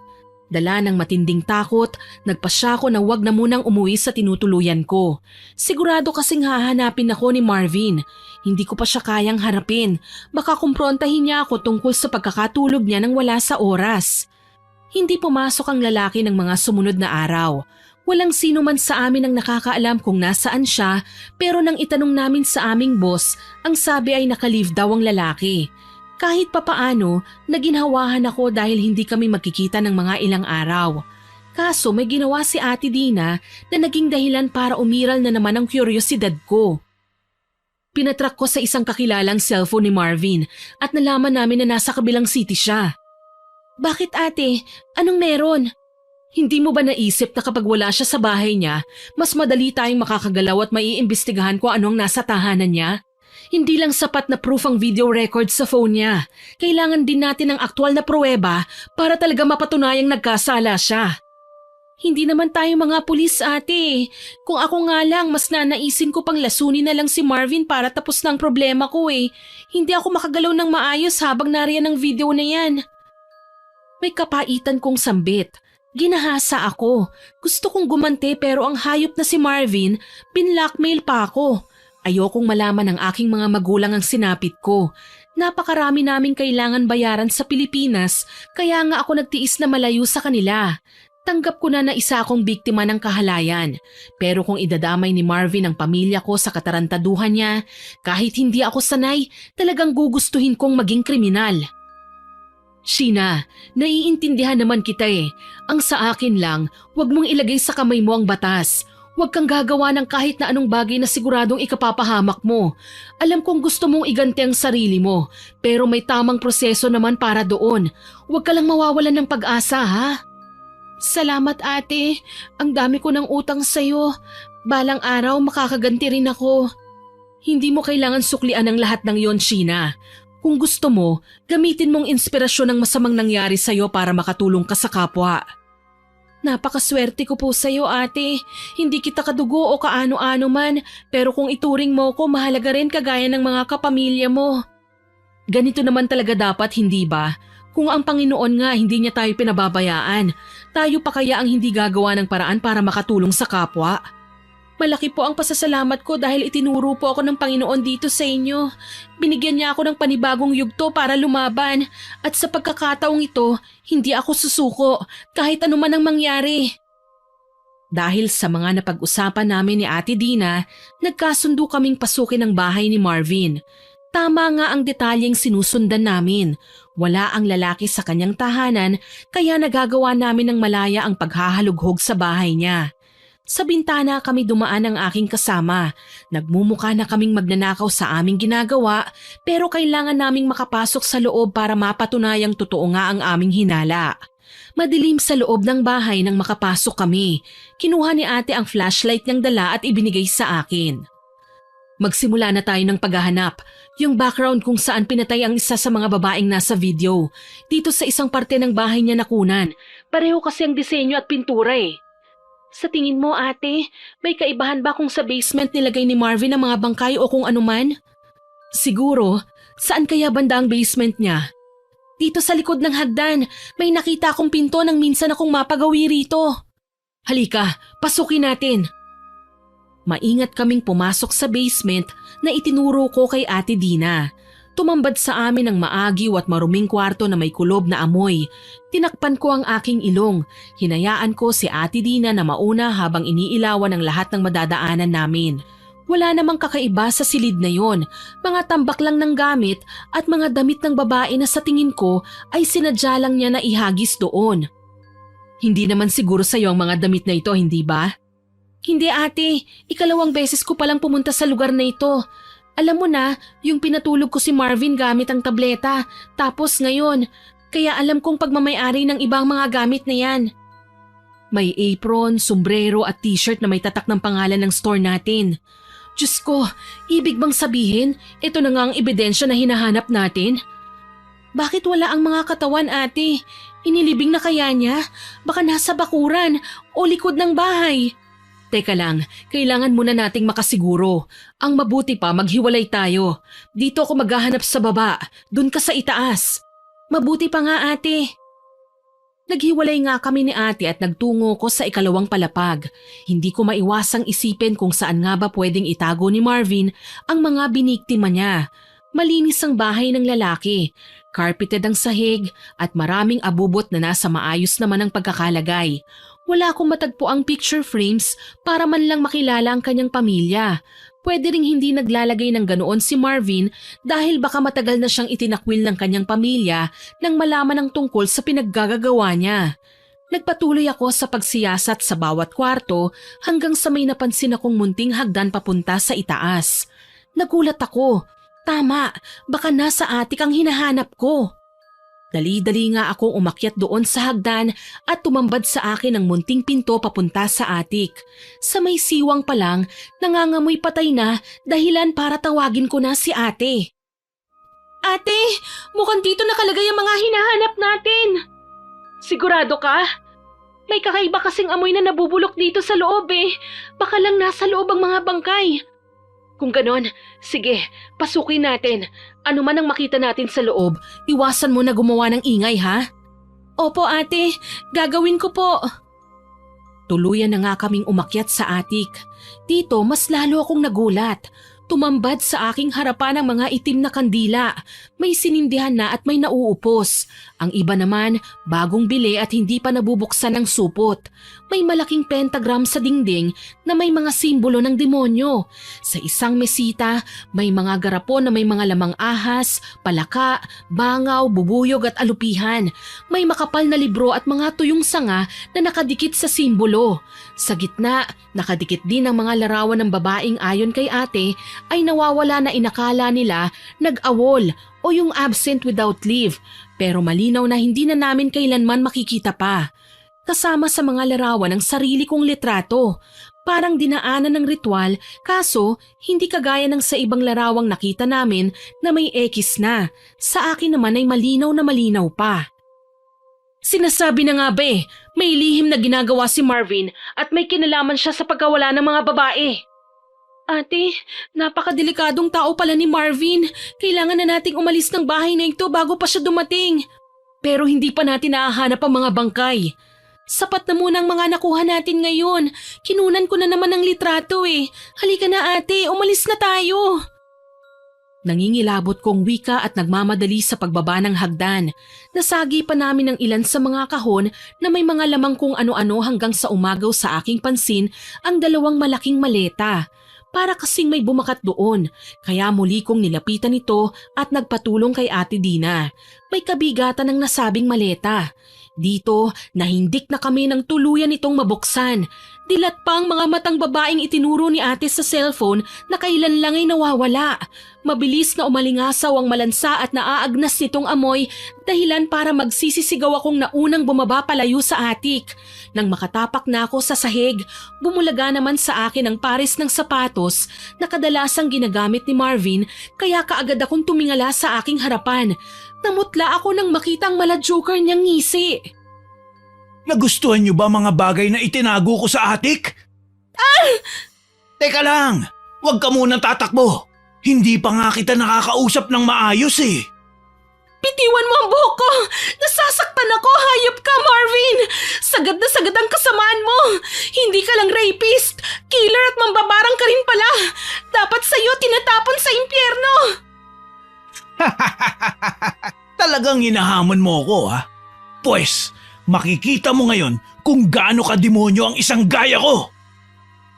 Dala ng matinding takot, nagpasya ko na wag na munang umuwi sa tinutuluyan ko. Sigurado kasing hahanapin ako ni Marvin. Hindi ko pa siya kayang harapin. Baka kumprontahin niya ako tungkol sa pagkakatulog niya nang wala sa oras. Hindi pumasok ang lalaki ng mga sumunod na araw. Walang sino man sa amin ang nakakaalam kung nasaan siya, pero nang itanong namin sa aming boss, ang sabi ay nakalive daw ang lalaki. Kahit papaano, naginhawahan ako dahil hindi kami magkikita ng mga ilang araw. Kaso may ginawa si Ate Dina na naging dahilan para umiral na naman ang kuryosidad ko. Pinatrack ko sa isang kakilalang cellphone ni Marvin at nalaman namin na nasa kabilang city siya. Bakit ate? Anong meron? Hindi mo ba naisip na kapag wala siya sa bahay niya, mas madali tayong makakagalaw at maiimbestigahan kung anong nasa tahanan niya? Hindi lang sapat na proof ang video record sa phone niya. Kailangan din natin ng aktual na pruweba para talaga mapatunayang nagkasala siya. Hindi naman tayo mga pulis ate. Kung ako nga lang, mas nanaisin ko pang lasunin na lang si Marvin para tapos na ang problema ko eh. Hindi ako makagalaw ng maayos habang nariyan ang video na yan. May kapaitan kong sambit. Ginahasa ako. Gusto kong gumante pero ang hayop na si Marvin, binlockmail pa ako. Ayokong malaman ng aking mga magulang ang sinapit ko. Napakarami naming kailangan bayaran sa Pilipinas kaya nga ako nagtiis na malayo sa kanila. Tanggap ko na isa akong biktima ng kahalayan. Pero kung idadamay ni Marvin ang pamilya ko sa katarantaduhan niya, kahit hindi ako sanay, talagang gugustuhin kong maging kriminal. Sheena, naiintindihan naman kita eh. Ang sa akin lang, huwag mong ilagay sa kamay mo ang batas. Huwag kang gagawa ng kahit na anong bagay na siguradong ikapapahamak mo. Alam kong gusto mong iganti ang sarili mo, pero may tamang proseso naman para doon. Huwag ka lang mawawalan ng pag-asa ha? Salamat ate, ang dami ko ng utang sa'yo. Balang araw makakaganti rin ako. Hindi mo kailangan suklian ang lahat ng yon, Sheena. Kung gusto mo, gamitin mong inspirasyon ng masamang nangyari sa'yo para makatulong ka sa kapwa. Napakaswerte ko po sa'yo ate. Hindi kita kadugo o kaano-ano man, pero kung ituring mo ko, mahalaga rin kagaya ng mga kapamilya mo. Ganito naman talaga dapat, hindi ba? Kung ang Panginoon nga hindi niya tayo pinababayaan, tayo pa kaya ang hindi gagawa ng paraan para makatulong sa kapwa? Malaki po ang pasasalamat ko dahil itinuro po ako ng Panginoon dito sa inyo. Binigyan niya ako ng panibagong yugto para lumaban at sa pagkakataong ito, hindi ako susuko kahit anuman ang mangyari. Dahil sa mga napag-usapan namin ni Ate Dina, nagkasundo kaming pasukin ang bahay ni Marvin. Tama nga ang detalyeng sinusundan namin. Wala ang lalaki sa kanyang tahanan kaya nagagawa namin ng malaya ang paghahalughog sa bahay niya. Sa bintana kami dumaan ng aking kasama. Nagmumukha na kaming magnanakaw sa aming ginagawa pero kailangan naming makapasok sa loob para mapatunayang totoo nga ang aming hinala. Madilim sa loob ng bahay nang makapasok kami. Kinuha ni ate ang flashlight niyang dala at ibinigay sa akin. Magsimula na tayo ng paghahanap. Yung background kung saan pinatay ang isa sa mga babaeng nasa video. Dito sa isang parte ng bahay niya nakunan. Pareho kasi ang disenyo at pintura eh. Sa tingin mo ate, may kaibahan ba kung sa basement nilagay ni Marvin ang mga bangkay o kung anuman? Siguro, saan kaya banda ang basement niya? Dito sa likod ng hagdan, may nakita akong pinto nang minsan akong mapagawi rito. Halika, pasukin natin. Maingat kaming pumasok sa basement na itinuro ko kay Ate Dina. Tumambad sa amin ang maagiw at maruming kwarto na may kulob na amoy. Tinakpan ko ang aking ilong. Hinayaan ko si Ate Dina na mauna habang iniilawan ang lahat ng madadaanan namin. Wala namang kakaiba sa silid na yon. Mga tambak lang ng gamit at mga damit ng babae na sa tingin ko ay sinadya lang niya na ihagis doon. Hindi naman siguro sa'yo ang mga damit na ito, hindi ba? Hindi ate, ikalawang beses ko palang pumunta sa lugar na ito. Alam mo na, yung pinatulog ko si Marvin gamit ang tableta. Tapos ngayon, kaya alam kong pagmamayari ng ibang mga gamit na yan. May apron, sombrero at t-shirt na may tatak ng pangalan ng store natin. Diyos ko, ibig bang sabihin, ito na nga ang ebidensya na hinahanap natin? Bakit wala ang mga katawan ate? Inilibing na kaya niya? Baka nasa bakuran o likod ng bahay. Teka lang, kailangan muna nating makasiguro. Ang mabuti pa maghiwalay tayo. Dito ako maghahanap sa baba, dun ka sa itaas. Mabuti pa nga ate. Naghiwalay nga kami ni ate at nagtungo ko sa ikalawang palapag. Hindi ko maiwasang isipin kung saan nga ba pwedeng itago ni Marvin ang mga biniktima niya. Malinis ang bahay ng lalaki, carpeted ang sahig at maraming abubot na nasa maayos naman ang pagkakalagay. Wala akong matagpo ang picture frames para man lang makilala ang kanyang pamilya. Pwede ring hindi naglalagay ng ganoon si Marvin dahil baka matagal na siyang itinakwil ng kanyang pamilya nang malaman ang tungkol sa pinaggagawa niya. Nagpatuloy ako sa pagsiyasat sa bawat kwarto hanggang sa may napansin akong munting hagdan papunta sa itaas. Nagulat ako. Tama, baka nasa atik ang hinahanap ko. Dali-dali nga akong umakyat doon sa hagdan at tumambad sa akin ang munting pinto papunta sa atik. Sa may siwang pa lang, nangangamoy patay na dahilan para tawagin ko na si ate. Ate, mukhang dito nakalagay ang mga hinahanap natin. Sigurado ka? May kakaiba kasing amoy na nabubulok dito sa loob eh. Baka lang nasa loob ang mga bangkay. Kung ganon, sige, pasukin natin. Ano man ang makita natin sa loob, iwasan mo na gumawa ng ingay ha? Opo ate, gagawin ko po. Tuluyan na nga kaming umakyat sa atik. Dito mas lalo akong nagulat. Tumambad sa aking harapan ang mga itim na kandila. May sinindihan na at may nauupos. Ang iba naman, bagong bili at hindi pa nabubuksan ng supot. May malaking pentagram sa dingding na may mga simbolo ng demonyo. Sa isang mesita, may mga garapon na may mga lamang ahas, palaka, bangaw, bubuyog at alupihan. May makapal na libro at mga tuyong sanga na nakadikit sa simbolo. Sa gitna, nakadikit din ang mga larawan ng babaeng ayon kay ate ay nawawala na inakala nila nag-awol o yung absent without leave, pero malinaw na hindi na namin kailanman makikita pa. Kasama sa mga larawan ang sarili kong litrato. Parang dinaanan ng ritual kaso hindi kagaya ng sa ibang larawang nakita namin na may ekis na. Sa akin naman ay malinaw na malinaw pa. Sinasabi na nga ba may lihim na ginagawa si Marvin at may kinalaman siya sa pagkawala ng mga babae. Ate, napakadelikadong tao pala ni Marvin. Kailangan na nating umalis ng bahay na ito bago pa siya dumating. Pero hindi pa natin nahahanap ang mga bangkay. Sapat na muna ang mga nakuha natin ngayon. Kinunan ko na naman ang litrato eh. Halika na ate, umalis na tayo. Nangingilabot kong wika at nagmamadali sa pagbaba ng hagdan. Nasagi pa namin ng ilan sa mga kahon na may mga lamang kung ano-ano hanggang sa umagaw sa aking pansin ang dalawang malaking maleta. Para kasing may bumakat doon, kaya muli kong nilapitan ito at nagpatulong kay Ate Dina. May kabigatan ng nasabing maleta. Dito, nahindik na kami ng tuluyan itong mabuksan. Dilat pa ang mga matang babaeng itinuro ni ate sa cellphone na kailan lang ay nawawala. Mabilis na umalingasaw ang malansa at naaagnas nitong amoy dahilan para magsisisigaw akong naunang bumaba palayo sa atik. Nang makatapak na ako sa sahig, bumulaga naman sa akin ang pares ng sapatos na kadalasang ginagamit ni Marvin kaya kaagad akong tumingala sa aking harapan. Namutla ako nang makita ang mala-joker niyang ngisi. Nagustuhan niyo ba mga bagay na itinago ko sa attic? Teka lang, huwag ka munang tatakbo. Hindi pa nga kita nakakausap ng maayos eh. Bitiwan mo ang buhok ko! Nasasaktan ako! Hayop ka, Marvin! Sagad na sagad ang kasamaan mo! Hindi ka lang rapist! Killer at mambabarang ka rin pala! Dapat sa'yo tinatapon sa impyerno! Talagang hinahamon mo ko ha? Pwes, makikita mo ngayon kung gaano ka-demonyo ang isang gaya ko!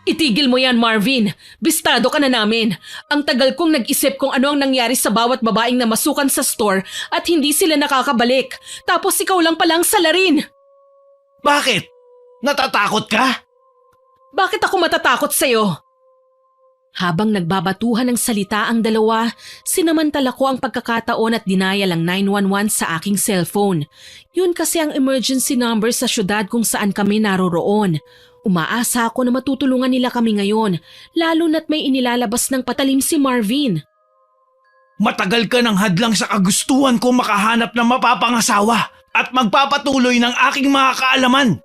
Itigil mo yan, Marvin. Bistado ka na namin. Ang tagal kong nag-isip kung ano ang nangyari sa bawat babaeng namasukan sa store at hindi sila nakakabalik. Tapos ikaw lang palang salarin. Bakit? Natatakot ka? Bakit ako matatakot sa'yo? Habang nagbabatuhan ng salita ang dalawa, sinamantala ko ang pagkakataon at dinaya lang 911 sa aking cellphone. Yun kasi ang emergency number sa syudad kung saan kami naroroon. Umaasa ako na matutulungan nila kami ngayon, lalo na't may inilalabas ng patalim si Marvin. Matagal ka ng hadlang sa kagustuhan ko makahanap ng mapapangasawa at magpapatuloy ng aking mga kaalaman.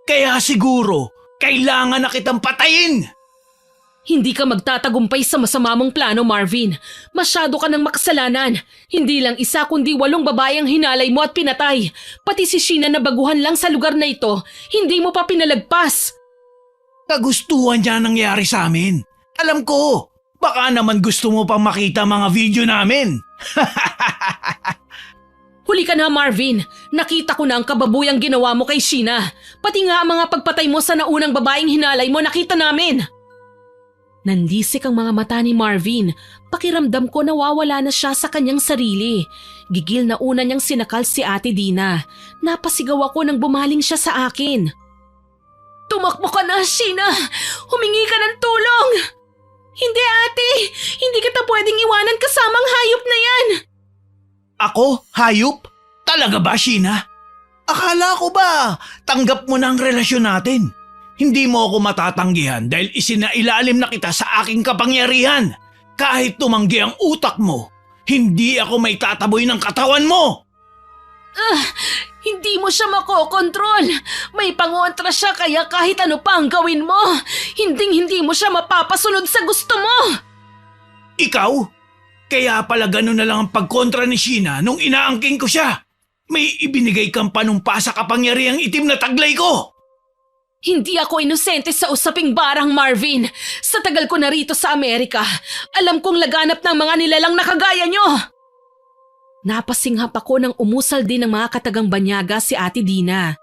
Kaya siguro, kailangan na kitang patayin! Hindi ka magtatagumpay sa masama mong plano, Marvin. Masyado ka ng makasalanan. Hindi lang isa kundi 8 babae ang hinalay mo at pinatay. Pati si Sheena na baguhan lang sa lugar na ito, hindi mo pa pinalagpas. Kagustuhan niya nangyari sa amin. Alam ko, baka naman gusto mo pang makita mga video namin. Huli ka na, Marvin. Nakita ko na ang kababuyang ginawa mo kay Sheena. Pati nga ang mga pagpatay mo sa naunang babaeng hinalay mo nakita namin. Nandisik ang mga mata ni Marvin. Pakiramdam ko nawawala na siya sa kanyang sarili. Gigil na una niyang sinakal si Ate Dina. Napasigaw ako nang bumaling siya sa akin. Tumakbo ka na, Sheena! Humingi ka ng tulong! Hindi, ate! Hindi kita pwedeng iwanan kasamang hayop na yan! Ako? Hayop? Talaga ba, Sheena? Akala ko ba tanggap mo na ang relasyon natin? Hindi mo ako matatanggihan dahil isinailalim na kita sa aking kapangyarihan. Kahit tumanggi ang utak mo, hindi ako may tataboy ng katawan mo! Hindi mo siya makokontrol. May pangontra siya kaya kahit ano pa ang gawin mo, hindi mo siya mapapasunod sa gusto mo. Ikaw? Kaya pala gano'n na lang ang pagkontra ni Sheena nung inaangking ko siya. May ibinigay kang panumpa sa kapangyarihang itim na taglay ko. Hindi ako inosente sa usaping barang, Marvin. Sa tagal ko narito sa Amerika, alam kong laganap ng mga nilalang na kagaya nyo. Napasinghap ako nang umusal din ng mga katagang banyaga si Ate Dina.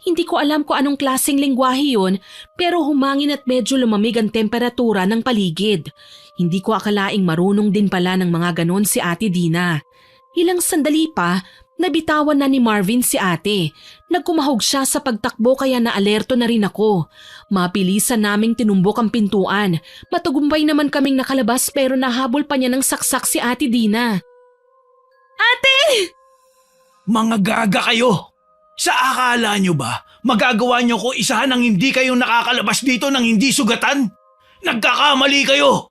Hindi ko alam kung anong klaseng lengguwahe yun, pero humangin at medyo lumamig ang temperatura ng paligid. Hindi ko akalaing marunong din pala ng mga ganon si Ate Dina. Ilang sandali pa, nabitawan na ni Marvin si ate. Nagkumahog siya sa pagtakbo kaya naalerto na rin ako. Mapilisan naming tinumbok ang pintuan. Matagumpay naman kaming nakalabas pero nahabol pa niya ng saksak si Ate Dina. Ate! Mga gaga kayo! Sa akala nyo ba, magagawa nyo ko isahan ng hindi kayong nakakalabas dito ng hindi sugatan? Nagkakamali kayo!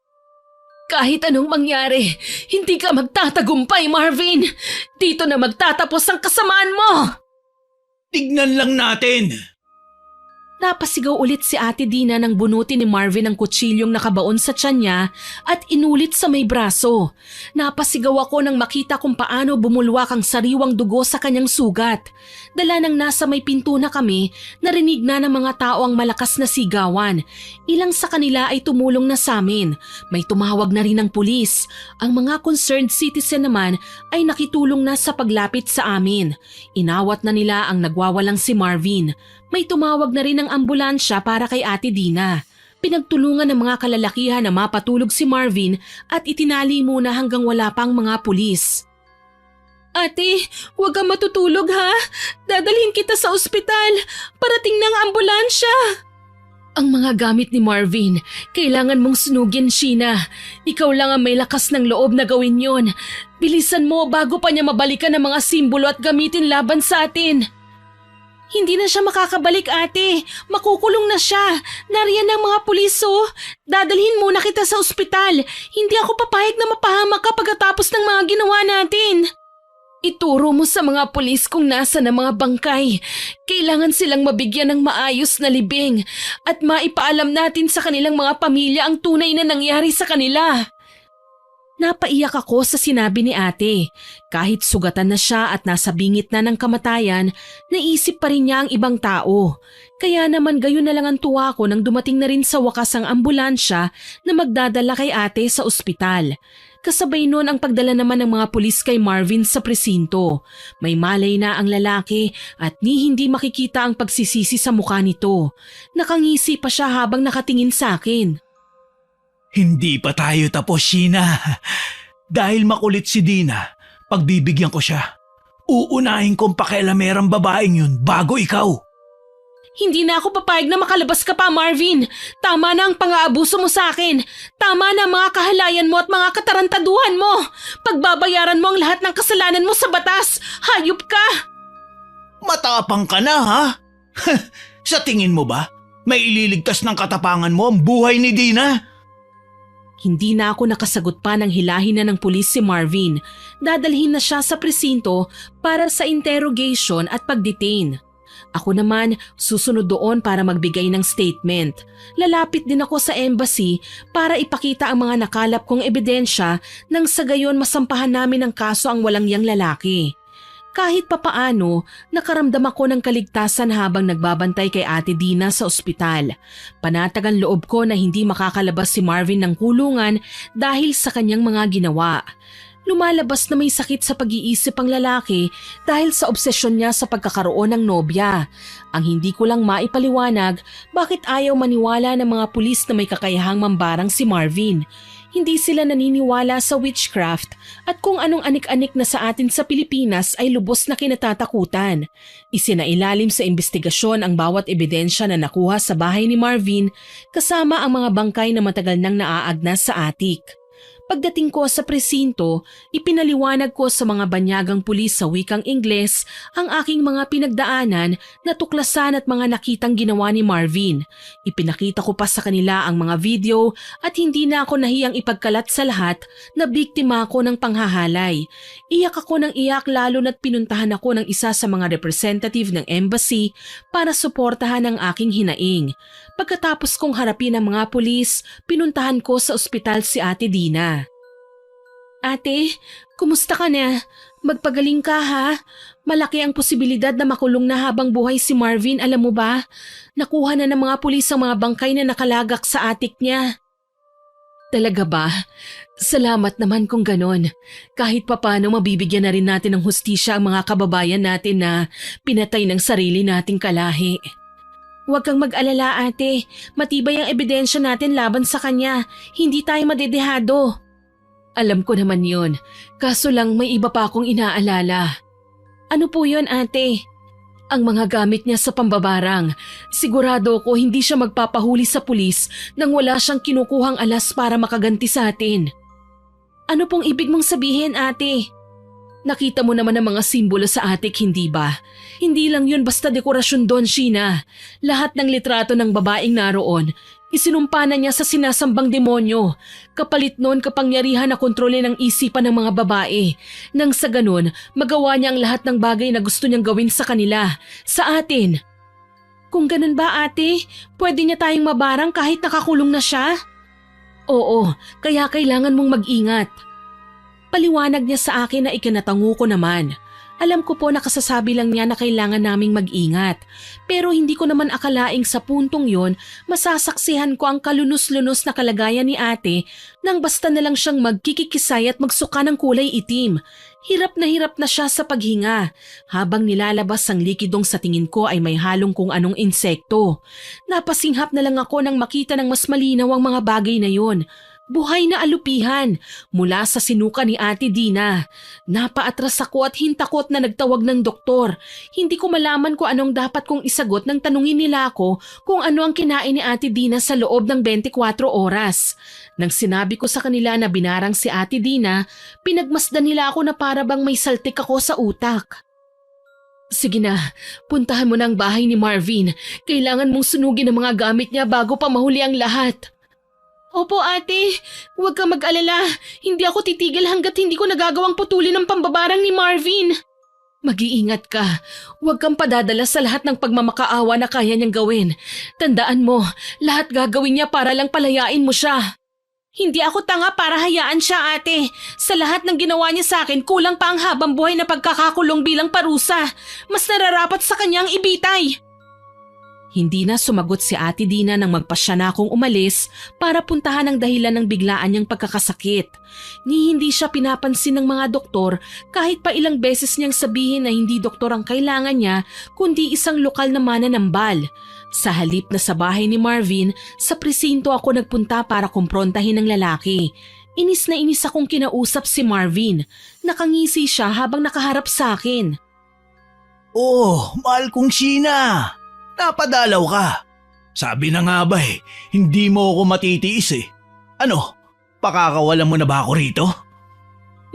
Kahit anong mangyari, hindi ka magtatagumpay, Marvin! Dito na magtatapos ang kasamaan mo! Tignan lang natin! Napasigaw ulit si Ate Dina nang bunutin ni Marvin ang kutsilyong nakabaon sa tiyan niya at inulit sa may braso. Napasigaw ako nang makita kung paano bumulwak ang sariwang dugo sa kanyang sugat. Dala nang nasa may pinto na kami, narinig na ng mga tao ang malakas na sigawan. Ilang sa kanila ay tumulong na sa amin. May tumawag na rin ng pulis. Ang mga concerned citizen naman ay nakitulong na sa paglapit sa amin. Inawat na nila ang nagwawalang si Marvin. May tumawag na rin ng ambulansya para kay Ate Dina. Pinagtulungan ng mga kalalakihan na mapatulog si Marvin at itinali muna hanggang wala pang mga pulis. Ate, huwag kang matutulog ha. Dadalhin kita sa ospital. Parating na ang ambulansya. Ang mga gamit ni Marvin, kailangan mong sunugin, Sheena. Ikaw lang ang may lakas ng loob na gawin yon. Bilisan mo bago pa niya mabalikan ang mga simbolo at gamitin laban sa atin. Hindi na siya makakabalik, ate. Makukulong na siya. Nariyan ang mga puliso. Dadalhin muna kita sa ospital. Hindi ako papayag na mapahamak ka pagkatapos ng mga ginawa natin. Ituro mo sa mga pulis kung nasa na mga bangkay. Kailangan silang mabigyan ng maayos na libing at maipaalam natin sa kanilang mga pamilya ang tunay na nangyari sa kanila. Napaiyak ako sa sinabi ni ate. Kahit sugatan na siya at nasa bingit na ng kamatayan, naisip pa rin niya ang ibang tao. Kaya naman gayon na lang ang tuwa ko nang dumating na rin sa wakas ang ambulansya na magdadala kay ate sa ospital. Kasabay noon ang pagdala naman ng mga pulis kay Marvin sa presinto. May malay na ang lalaki at ni hindi makikita ang pagsisisi sa mukha nito. Nakangisi pa siya habang nakatingin sa akin. Hindi pa tayo tapos, Sheena. Dahil makulit si Dina, pagbibigyan ko siya. Uunahin kong pakialamerang babaeng yun bago ikaw. Hindi na ako papayag na makalabas ka pa, Marvin. Tama na ang pang-aabuso mo sa akin. Tama na ang mga kahalayan mo at mga katarantaduhan mo. Pagbabayaran mo ang lahat ng kasalanan mo sa batas. Hayop ka! Matapang ka na, ha? Sa tingin mo ba, may ililigtas ng katapangan mo ang buhay ni Dina? Hindi na ako nakasagot pa nang hilahin na ng pulis si Marvin. Dadalhin na siya sa presinto para sa interrogation at pagdetain. Ako naman susunod doon para magbigay ng statement. Lalapit din ako sa embassy para ipakita ang mga nakalap kong ebidensya nang sa gayon masampahan namin ng kaso ang walang yang lalaki. Kahit papaano, nakaramdam ako ng kaligtasan habang nagbabantay kay Ate Dina sa ospital. Panatag ang loob ko na hindi makakalabas si Marvin ng kulungan dahil sa kanyang mga ginawa. Lumalabas na may sakit sa pag-iisip ang lalaki dahil sa obsesyon niya sa pagkakaroon ng nobya. Ang hindi ko lang maipaliwanag bakit ayaw maniwala ng mga pulis na may kakayahang mambarang si Marvin. Hindi sila naniniwala sa witchcraft at kung anong anik-anik na sa atin sa Pilipinas ay lubos na kinatatakutan. Isinailalim sa investigasyon ang bawat ebidensya na nakuha sa bahay ni Marvin kasama ang mga bangkay na matagal nang naaagnas sa atik. Pagdating ko sa presinto, ipinaliwanag ko sa mga banyagang pulis sa wikang Ingles ang aking mga pinagdaanan, natuklasan at mga nakitang ginawa ni Marvin. Ipinakita ko pa sa kanila ang mga video at hindi na ako nahiyang ipagkalat sa lahat na biktima ako ng panghahalay. Iyak ako ng iyak lalo na't pinuntahan ako ng isa sa mga representative ng embassy para suportahan ang aking hinaing. Pagkatapos kong harapin ang mga pulis, pinuntahan ko sa ospital si Ate Dina. Ate, kumusta ka na? Magpagaling ka ha? Malaki ang posibilidad na makulong na habang buhay si Marvin, alam mo ba? Nakuha na ng mga pulis ang mga bangkay na nakalagak sa atik niya. Talaga ba? Salamat naman kung ganon. Kahit papano mabibigyan na rin natin ng hustisya ang mga kababayan natin na pinatay ng sarili nating kalahi. Huwag kang mag-alala ate, matibay ang ebidensya natin laban sa kanya, hindi tayo madedehado. Alam ko naman yon, kaso lang may iba pa akong inaalala. Ano po yon ate? Ang mga gamit niya sa pambabarang. Sigurado ko hindi siya magpapahuli sa pulis nang wala siyang kinukuhang alas para makaganti sa atin. Ano pong ibig mong sabihin ate? Nakita mo naman ang mga simbolo sa atik, hindi ba? Hindi lang yun basta dekorasyon doon, Sheena. Lahat ng litrato ng babaeng naroon, isinumpa na niya sa sinasambang demonyo. Kapalit noon kapangyarihan na kontrole ng isipan ng mga babae. Nang sa ganun, magawa niya ang lahat ng bagay na gusto niyang gawin sa kanila, sa atin. Kung ganun ba ate, pwede niya tayong mabarang kahit nakakulong na siya? Oo, kaya kailangan mong mag-ingat. Paliwanag niya sa akin na ikinatango ko naman. Alam ko po nakasasabi lang niya na kailangan naming mag-ingat. Pero hindi ko naman akalaing sa puntong yon masasaksihan ko ang kalunos-lunos na kalagayan ni ate nang basta na lang siyang magkikikisay at magsuka ng kulay itim. Hirap na siya sa paghinga. Habang nilalabas ang likidong sa tingin ko ay may halong kung anong insekto. Napasinghap na lang ako nang makita ng mas malinaw ang mga bagay na yon. Buhay na alupihan mula sa sinuka ni Ate Dina. Napaatras ako at hintakot na nagtawag ng doktor. Hindi ko malaman kung anong dapat kong isagot nang tanungin nila ako kung ano ang kinain ni Ate Dina sa loob ng 24 oras. Nang sinabi ko sa kanila na binarang si Ate Dina, pinagmasdan nila ako na para bang may saltik ako sa utak. Sige na, puntahan mo na ang bahay ni Marvin. Kailangan mong sunugin ang mga gamit niya bago pa mahuli ang lahat. Opo ate, huwag kang mag-alala. Hindi ako titigil hanggat hindi ko nagagawang putulin ang pambabarang ni Marvin. Mag-iingat ka. Huwag kang padadala sa lahat ng pagmamakaawa na kaya niyang gawin. Tandaan mo, lahat gagawin niya para lang palayain mo siya. Hindi ako tanga para hayaan siya ate. Sa lahat ng ginawa niya sa akin, kulang pa ang habang buhay na pagkakakulong bilang parusa. Mas nararapat sa kanyang ibitay. Hindi na sumagot si Ate Dina nang magpasya na akong umalis para puntahan ang dahilan ng biglaan niyang pagkakasakit. Ni hindi siya pinapansin ng mga doktor kahit pa ilang beses niyang sabihin na hindi doktor ang kailangan niya kundi isang lokal na mananambal. Sa halip na sa bahay ni Marvin, sa presinto ako nagpunta para kumprontahin ng lalaki. Inis na inis akong kinausap si Marvin. Nakangisi siya habang nakaharap sa akin. Oh, mahal kong Sheena. Napadalaw ka. Sabi na nga ba hindi mo ako matitiis eh. Ano, pakakawalan mo na ba ako rito?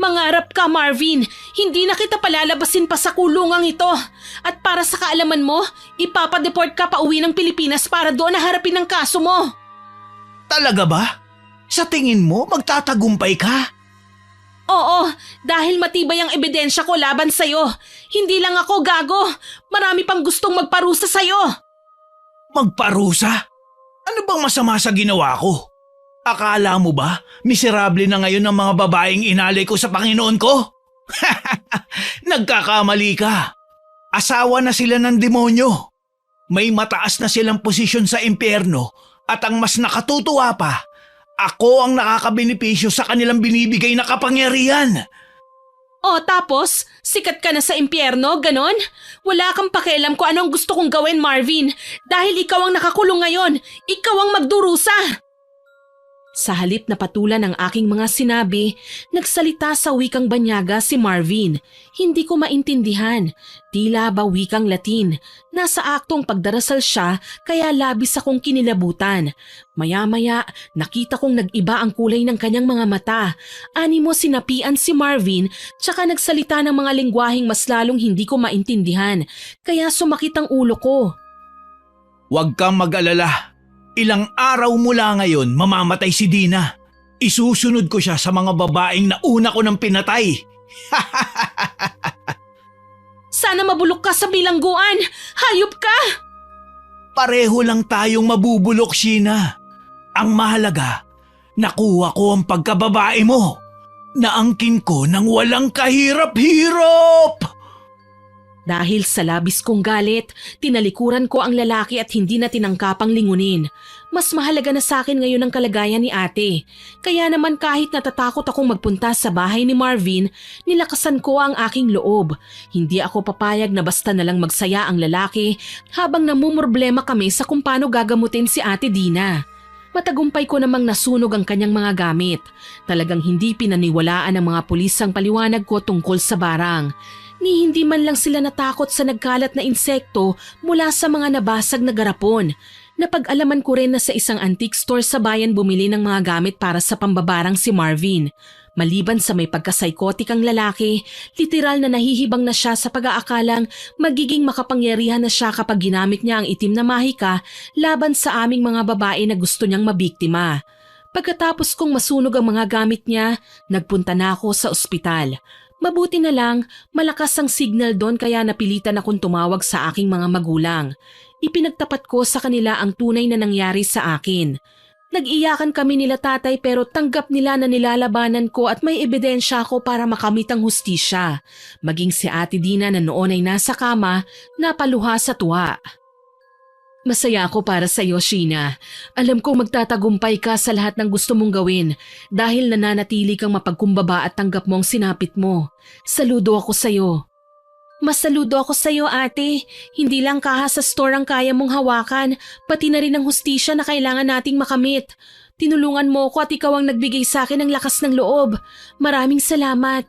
Mangarap ka Marvin, hindi na kita palalabasin pa sa kulungang ito. At para sa kaalaman mo, ipapadeport ka pa uwi ng Pilipinas para doon na harapin ang kaso mo. Talaga ba? Sa tingin mo magtatagumpay ka? Oo, dahil matibay ang ebidensya ko laban sa'yo. Hindi lang ako gago, marami pang gustong magparusa sa'yo. Magparusa? Ano bang masama sa ginawa ko? Akala mo ba miserable na ngayon ang mga babaeng inalay ko sa Panginoon ko? Nagkakamali ka. Asawa na sila ng demonyo. May mataas na silang posisyon sa impyerno at ang mas nakatutuwa pa, ako ang nakakabenepisyo sa kanilang binibigay na kapangyarihan. O tapos, sikat ka na sa impyerno, ganon? Wala kang pakialam kung anong gusto kong gawin, Marvin. Dahil ikaw ang nakakulong ngayon, ikaw ang magdurusa. Sa halip na patulan ng aking mga sinabi, nagsalita sa wikang Banyaga si Marvin. Hindi ko maintindihan. Tila ba wikang Latin. Nasa aktong pagdarasal siya kaya labis akong kinilabutan. Maya-maya nakita kong nag-iba ang kulay ng kanyang mga mata. Animo sinapian si Marvin tsaka nagsalita ng mga lengguaheng mas lalong hindi ko maintindihan. Kaya sumakit ang ulo ko. Huwag kang mag-alala. Ilang araw mula ngayon mamamatay si Dina. Isusunod ko siya sa mga babaeng nauna ko ng pinatay. Sana mabulok ka sa bilangguan! Hayop ka! Pareho lang tayong mabubulok, Sheena. Ang mahalaga, nakuha ko ang pagkababae mo. Naangkin ko nang walang kahirap-hirap. Dahil sa labis kong galit, tinalikuran ko ang lalaki at hindi na tinangkapang lingunin. Mas mahalaga na sa akin ngayon ang kalagayan ni ate. Kaya naman kahit natatakot akong magpunta sa bahay ni Marvin, nilakasan ko ang aking loob. Hindi ako papayag na basta na lang magsaya ang lalaki habang namumroblema kami sa kung paano gagamutin si Ate Dina. Matagumpay ko namang nasunog ang kanyang mga gamit. Talagang hindi pinaniwalaan ng mga pulis ang paliwanag ko tungkol sa barang. Ni hindi man lang sila natakot sa nagkalat na insekto mula sa mga nabasag na garapon. Napag-alaman ko rin na sa isang antique store sa bayan bumili ng mga gamit para sa pambabarang si Marvin. Maliban sa may pagka-psychotic ang lalaki, literal na nahihibang na siya sa pag-aakalang magiging makapangyarihan na siya kapag ginamit niya ang itim na mahika laban sa aming mga babae na gusto niyang mabiktima. Pagkatapos kong masunog ang mga gamit niya, nagpunta na ako sa ospital. Mabuti na lang, malakas ang signal doon kaya napilitan akong tumawag sa aking mga magulang. Ipinagtapat ko sa kanila ang tunay na nangyari sa akin. Nag-iyakan kami nila tatay pero tanggap nila na nilalabanan ko at may ebidensya ako para makamit ang hustisya. Maging si Ate Dina na noon ay nasa kama, napaluha sa tuwa. Masaya ako para sa iyo, Sheena. Alam kong magtatagumpay ka sa lahat ng gusto mong gawin dahil nananatili kang mapagkumbaba at tanggap mo ang sinapit mo. Saludo ako sa iyo. Masaludo ako sa iyo, ate. Hindi lang kaha sa store ang kaya mong hawakan, pati na rin ang hustisya na kailangan nating makamit. Tinulungan mo ko at ikaw ang nagbigay sa akin ng lakas ng loob. Maraming salamat.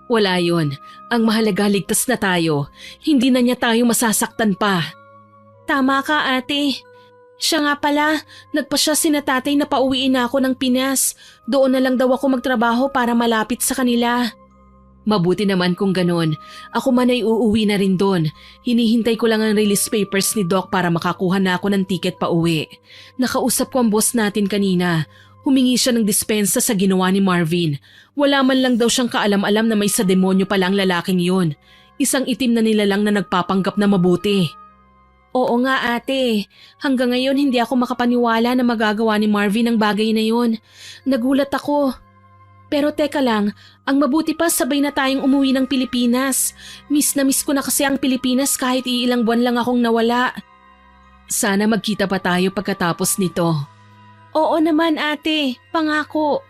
Wala yon. Ang mahalaga ligtas na tayo. Hindi na niya tayo masasaktan pa. Tama ka, ate. Siya nga pala, nagpasya sina tatay na pauwiin na ako ng Pinas. Doon na lang daw ako magtrabaho para malapit sa kanila. Mabuti naman kung ganon. Ako man ay uuwi na rin doon. Hinihintay ko lang ang release papers ni Doc para makakuha na ako ng ticket pa uwi. Nakausap ko ang boss natin kanina. Humingi siya ng dispensa sa ginawa ni Marvin. Wala man lang daw siyang kaalam-alam na may sa demonyo pala ang lalaking yun. Isang itim na nilalang na nagpapanggap na mabuti. Oo nga ate, hanggang ngayon hindi ako makapaniwala na magagawa ni Marvin ang bagay na yun. Nagulat ako. Pero teka lang, ang mabuti pa sabay na tayong umuwi ng Pilipinas. Miss na miss ko na kasi ang Pilipinas kahit iilang buwan lang akong nawala. Sana magkita pa tayo pagkatapos nito. Oo naman ate, pangako.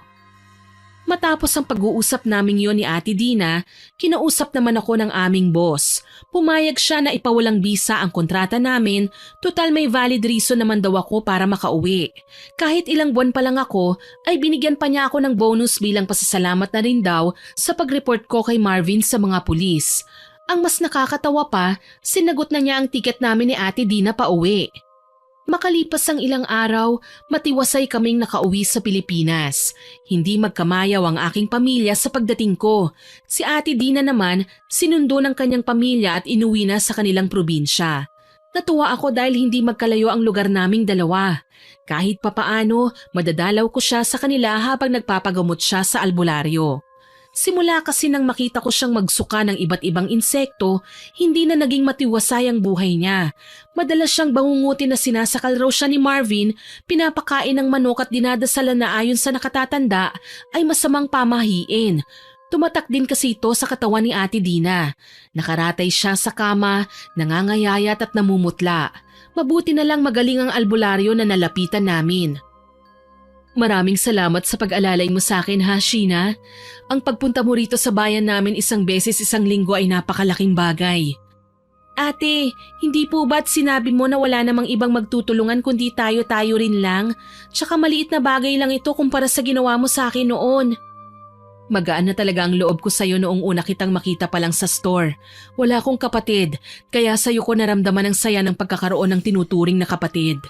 Matapos ang pag-uusap naming yon ni Ate Dina, kinausap naman ako ng aming boss. Pumayag siya na ipawalang bisa ang kontrata namin, total may valid reason naman daw ako para makauwi. Kahit ilang buwan pa lang ako, ay binigyan pa niya ako ng bonus bilang pasasalamat na rin daw sa pag-report ko kay Marvin sa mga pulis. Ang mas nakakatawa pa, sinagot na niya ang tiket namin ni Ate Dina pa uwi. Makalipas ang ilang araw, matiwasay kaming nakauwi sa Pilipinas. Hindi magkamayaw ang aking pamilya sa pagdating ko. Si Ate Dina naman, sinundo ng kanyang pamilya at inuwi na sa kanilang probinsya. Natuwa ako dahil hindi magkalayo ang lugar naming dalawa. Kahit papaano, madadalaw ko siya sa kanila habang nagpapagamot siya sa albularyo. Simula kasi nang makita ko siyang magsuka ng iba't ibang insekto, hindi na naging matiwasay ang buhay niya. Madalas siyang bangungutin na sinasakal raw siya ni Marvin, pinapakain ng manok at dinadasalan na ayon sa nakatatanda ay masamang pamahiin. Tumatak din kasi ito sa katawan ni Ate Dina. Nakaratay siya sa kama, nangangayayat at namumutla. Mabuti na lang magaling ang albularyo na nalapitan namin. Maraming salamat sa pag-alalay mo sa akin ha, Sheena. Ang pagpunta mo rito sa bayan namin isang beses isang linggo ay napakalaking bagay. Ate, hindi po ba't sinabi mo na wala namang ibang magtutulungan kundi tayo-tayo rin lang? Tsaka maliit na bagay lang ito kumpara sa ginawa mo sa akin noon. Magaan na talaga ang loob ko sa'yo noong una kitang makita pa lang sa store. Wala akong kapatid, kaya sa'yo ko naramdaman ang saya ng pagkakaroon ng tinuturing na kapatid.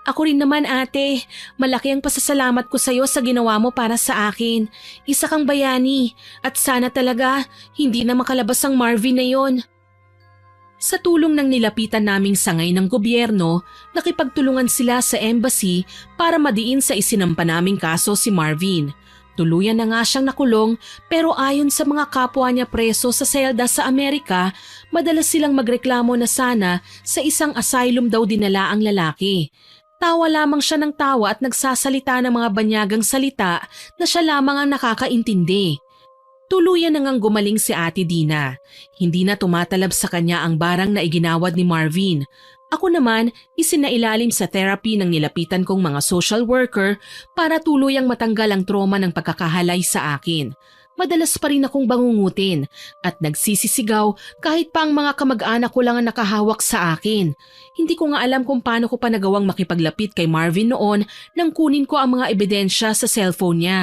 Ako rin naman ate, malaki ang pasasalamat ko sa iyo sa ginawa mo para sa akin. Isa kang bayani at sana talaga hindi na makalabas ang Marvin na yon. Sa tulong ng nilapitan naming sangay ng gobyerno, nakipagtulungan sila sa embassy para madiin sa isinampa naming kaso si Marvin. Tuluyan na nga siyang nakulong pero ayon sa mga kapwa niya preso sa selda sa Amerika, madalas silang magreklamo na sana sa isang asylum daw dinala ang lalaki. Tawa lamang siya ng tawa at nagsasalita ng mga banyagang salita na siya lamang ang nakakaintindi. Tuluyan na ngang gumaling si Ate Dina. Hindi na tumatalab sa kanya ang barang na iginawad ni Marvin. Ako naman, isinailalim sa therapy ng nilapitan kong mga social worker para tuluyang matanggal ang trauma ng pagkakahalay sa akin. Madalas pa rin akong bangungutin at nagsisisigaw kahit pa ang mga kamag-anak ko lang ang nakahawak sa akin. Hindi ko nga alam kung paano ko pa nagawang makipaglapit kay Marvin noon nang kunin ko ang mga ebidensya sa cellphone niya.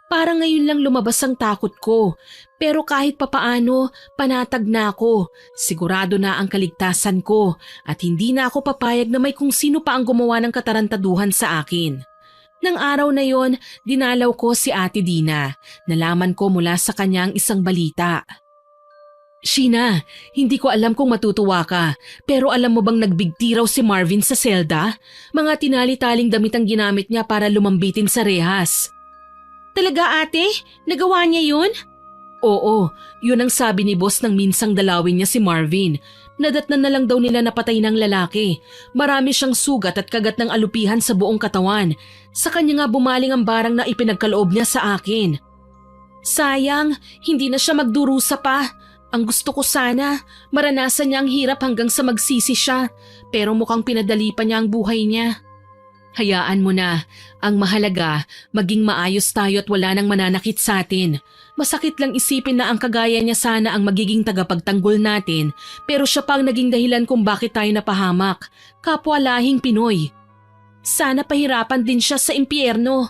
Parang ngayon lang lumabas ang takot ko. Pero kahit papaano, panatag na ako. Sigurado na ang kaligtasan ko at hindi na ako papayag na may kung sino pa ang gumawa ng katarantaduhan sa akin. Nang araw na yon, dinalaw ko si Ate Dina. Nalaman ko mula sa kanya ang isang balita. Sheena, hindi ko alam kung matutuwa ka, pero alam mo bang nagbigti raw si Marvin sa selda? Mga tinali-taling damit ang ginamit niya para lumambitin sa rehas. Talaga ate? Nagawa niya yun? Oo, yun ang sabi ni boss nang minsang dalawin niya si Marvin. Nadatnan na lang daw nila napatay ng lalaki. Marami siyang sugat at kagat ng alupihan sa buong katawan. Sa kanya nga bumaling ang barang na ipinagkaloob niya sa akin. Sayang, hindi na siya magdurusa pa. Ang gusto ko sana, maranasan niya ang hirap hanggang sa magsisi siya. Pero mukhang pinadali pa niya ang buhay niya. Hayaan mo na. Ang mahalaga, maging maayos tayo at wala nang mananakit sa atin. Masakit lang isipin na ang kagaya niya sana ang magiging tagapagtanggol natin, pero siya pa ang naging dahilan kung bakit tayo napahamak. Kapwa lahing Pinoy. Sana pahirapan din siya sa impyerno.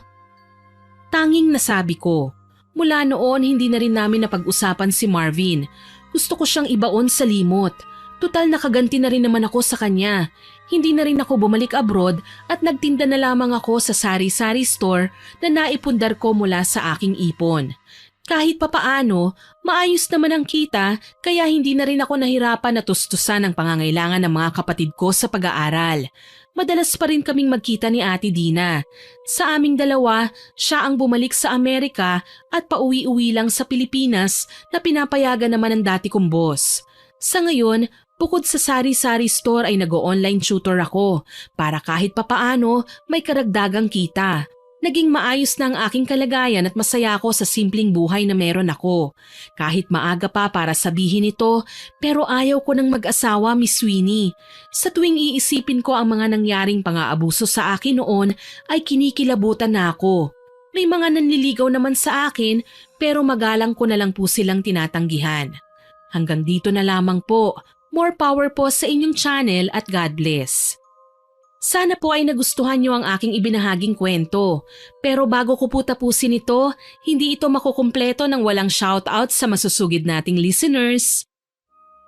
Tanging nasabi ko. Mula noon hindi na rin namin napag-usapan si Marvin. Gusto ko siyang ibaon sa limot. Tutal nakaganti na rin naman ako sa kanya. Hindi na rin ako bumalik abroad at nagtinda na lamang ako sa sari-sari store na naipundar ko mula sa aking ipon. Kahit papaano, maayos naman ang kita kaya hindi na rin ako nahirapan na tustusan ang pangangailangan ng mga kapatid ko sa pag-aaral. Madalas pa rin kaming magkita ni Ate Dina. Sa aming dalawa, siya ang bumalik sa Amerika at pauwi-uwi lang sa Pilipinas na pinapayagan naman ng dati kong boss. Sa ngayon, bukod sa sari-sari store ay nag-o-online tutor ako para kahit papaano may karagdagang kita. Naging maayos na ang aking kalagayan at masaya ako sa simpleng buhay na meron ako. Kahit maaga pa para sabihin ito, pero ayaw ko ng mag-asawa, Miss Sweeney. Sa tuwing iisipin ko ang mga nangyaring pang-aabuso sa akin noon ay kinikilabutan na ako. May mga nanliligaw naman sa akin pero magalang ko na lang po silang tinatanggihan. Hanggang dito na lamang po. More power po sa inyong channel at God bless. Sana po ay nagustuhan niyo ang aking ibinahaging kwento. Pero bago ko po tapusin ito, hindi ito makukumpleto ng walang shoutout sa masusugid nating listeners.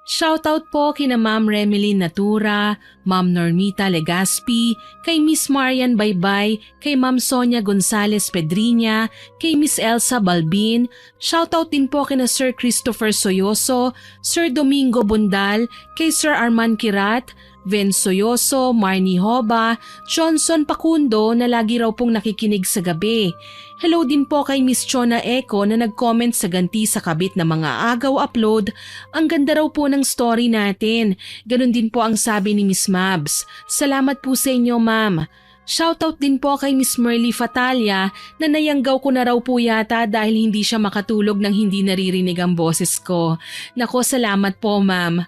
Shoutout po kina Ma'am Remeline Natura, Ma'am Normita Legaspi, kay Miss Marian Baybay, kay Ma'am Sonia Gonzalez Pedriña, kay Miss Elsa Balbin. Shoutout din po kina Sir Christopher Soyoso, Sir Domingo Bundal, kay Sir Arman Kirat, Ven Soyoso, Marnie Hoba, Johnson Pacundo na lagi raw pong nakikinig sa gabi. Hello din po kay Miss Chona Eco na nag-comment sa ganti sa kabit na mga agaw upload. Ang ganda raw po ng story natin. Ganon din po ang sabi ni Miss Mabs. Salamat po sa inyo, ma'am. Shoutout din po kay Miss Merly Fatalia na nayanggaw ko na raw po yata dahil hindi siya makatulog nang hindi naririnig ang boses ko. Nako, salamat po, ma'am.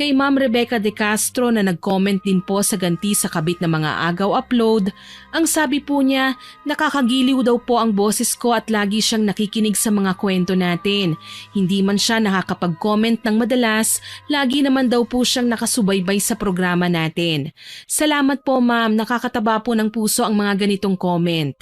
Kay Ma'am Rebecca De Castro na nag-comment din po sa ganti sa kabit na mga agaw upload. Ang sabi po niya, nakakagiliw daw po ang boses ko at lagi siyang nakikinig sa mga kwento natin. Hindi man siya nakakapag-comment ng madalas, lagi naman daw po siyang nakasubaybay sa programa natin. Salamat po, ma'am, nakakataba po ng puso ang mga ganitong comment.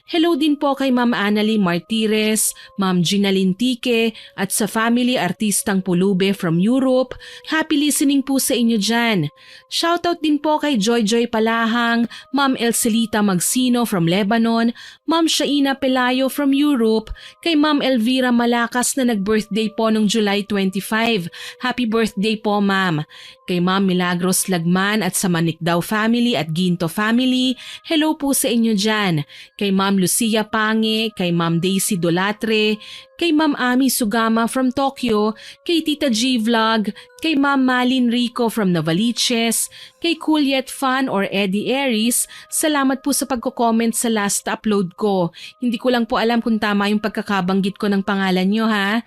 Hello din po kay Ma'am Annalie Martires, Ma'am Gina Lintique at sa family artistang Pulube from Europe. Happy listening po sa inyo dyan. Shoutout din po kay Joy Joy Palahang, Ma'am Elcelita Magsino from Lebanon, Ma'am Shaina Pelayo from Europe, kay Ma'am Elvira Malakas na nag-birthday po noong July 25. Happy birthday po, ma'am. Kay Ma'am Milagros Lagman at sa Manikdaw family at Ginto family, hello po sa inyo dyan. Kay Ma'am Lucia Pange, kay Ma'am Daisy Dolatre, kay Ma'am Ami Sugama from Tokyo, kay Tita G Vlog, kay Ma'am Malin Rico from Novaliches, kay Kulyet Fan or Eddie Aries, salamat po sa pagko-comment sa last upload ko. Hindi ko lang po alam kung tama yung pagkakabanggit ko ng pangalan nyo, ha.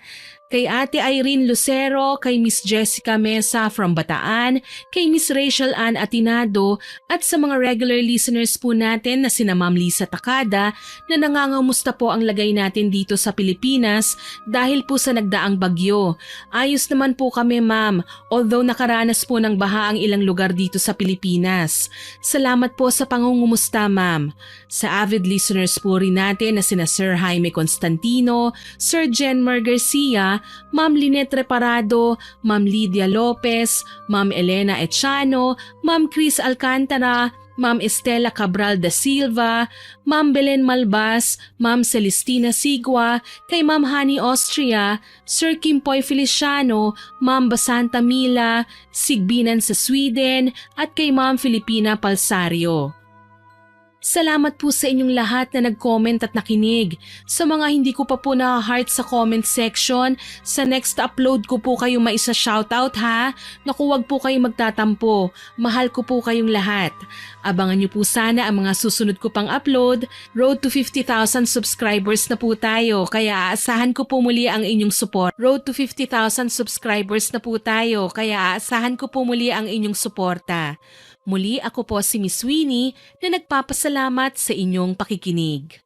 Kay Ate Irene Lucero, kay Miss Jessica Mesa from Bataan, kay Miss Rachel Ann Atinado at sa mga regular listeners po natin na sina Ma'am Lisa Takada na nangangamusta po ang lagay natin dito sa Pilipinas dahil po sa nagdaang bagyo. Ayos naman po kami, ma'am, although nakaranas po ng baha ang ilang lugar dito sa Pilipinas. Salamat po sa pangungumusta, ma'am. Sa avid listeners po rin natin na sina Sir Jaime Constantino, Sir Jenmer Garcia, Ma'am Lynette Reparado, Ma'am Lydia Lopez, Ma'am Elena Echano, Ma'am Chris Alcantara, Ma'am Estela Cabral da Silva, Ma'am Belen Malbas, Ma'am Celestina Sigua, kay Ma'am Honey Austria, Sir Kimpoy Feliciano, Ma'am Basanta Mila, Sigbinan sa Sweden at kay Ma'am Filipina Palsario. Salamat po sa inyong lahat na nag-comment at nakinig. Sa mga hindi ko pa po na-heart sa comment section, sa next upload ko po kayo maisa-shoutout, ha? Naku, wag po kayong magtatampo. Mahal ko po kayong lahat. Abangan niyo po sana ang mga susunod ko pang upload. Road to 50,000 subscribers na po tayo, kaya aasahan ko po muli ang inyong support. Road to 50,000 subscribers na po tayo, kaya aasahan ko po muli ang inyong suporta. Muli ako po si Miss Sweeney na nagpapasalamat sa inyong pakikinig.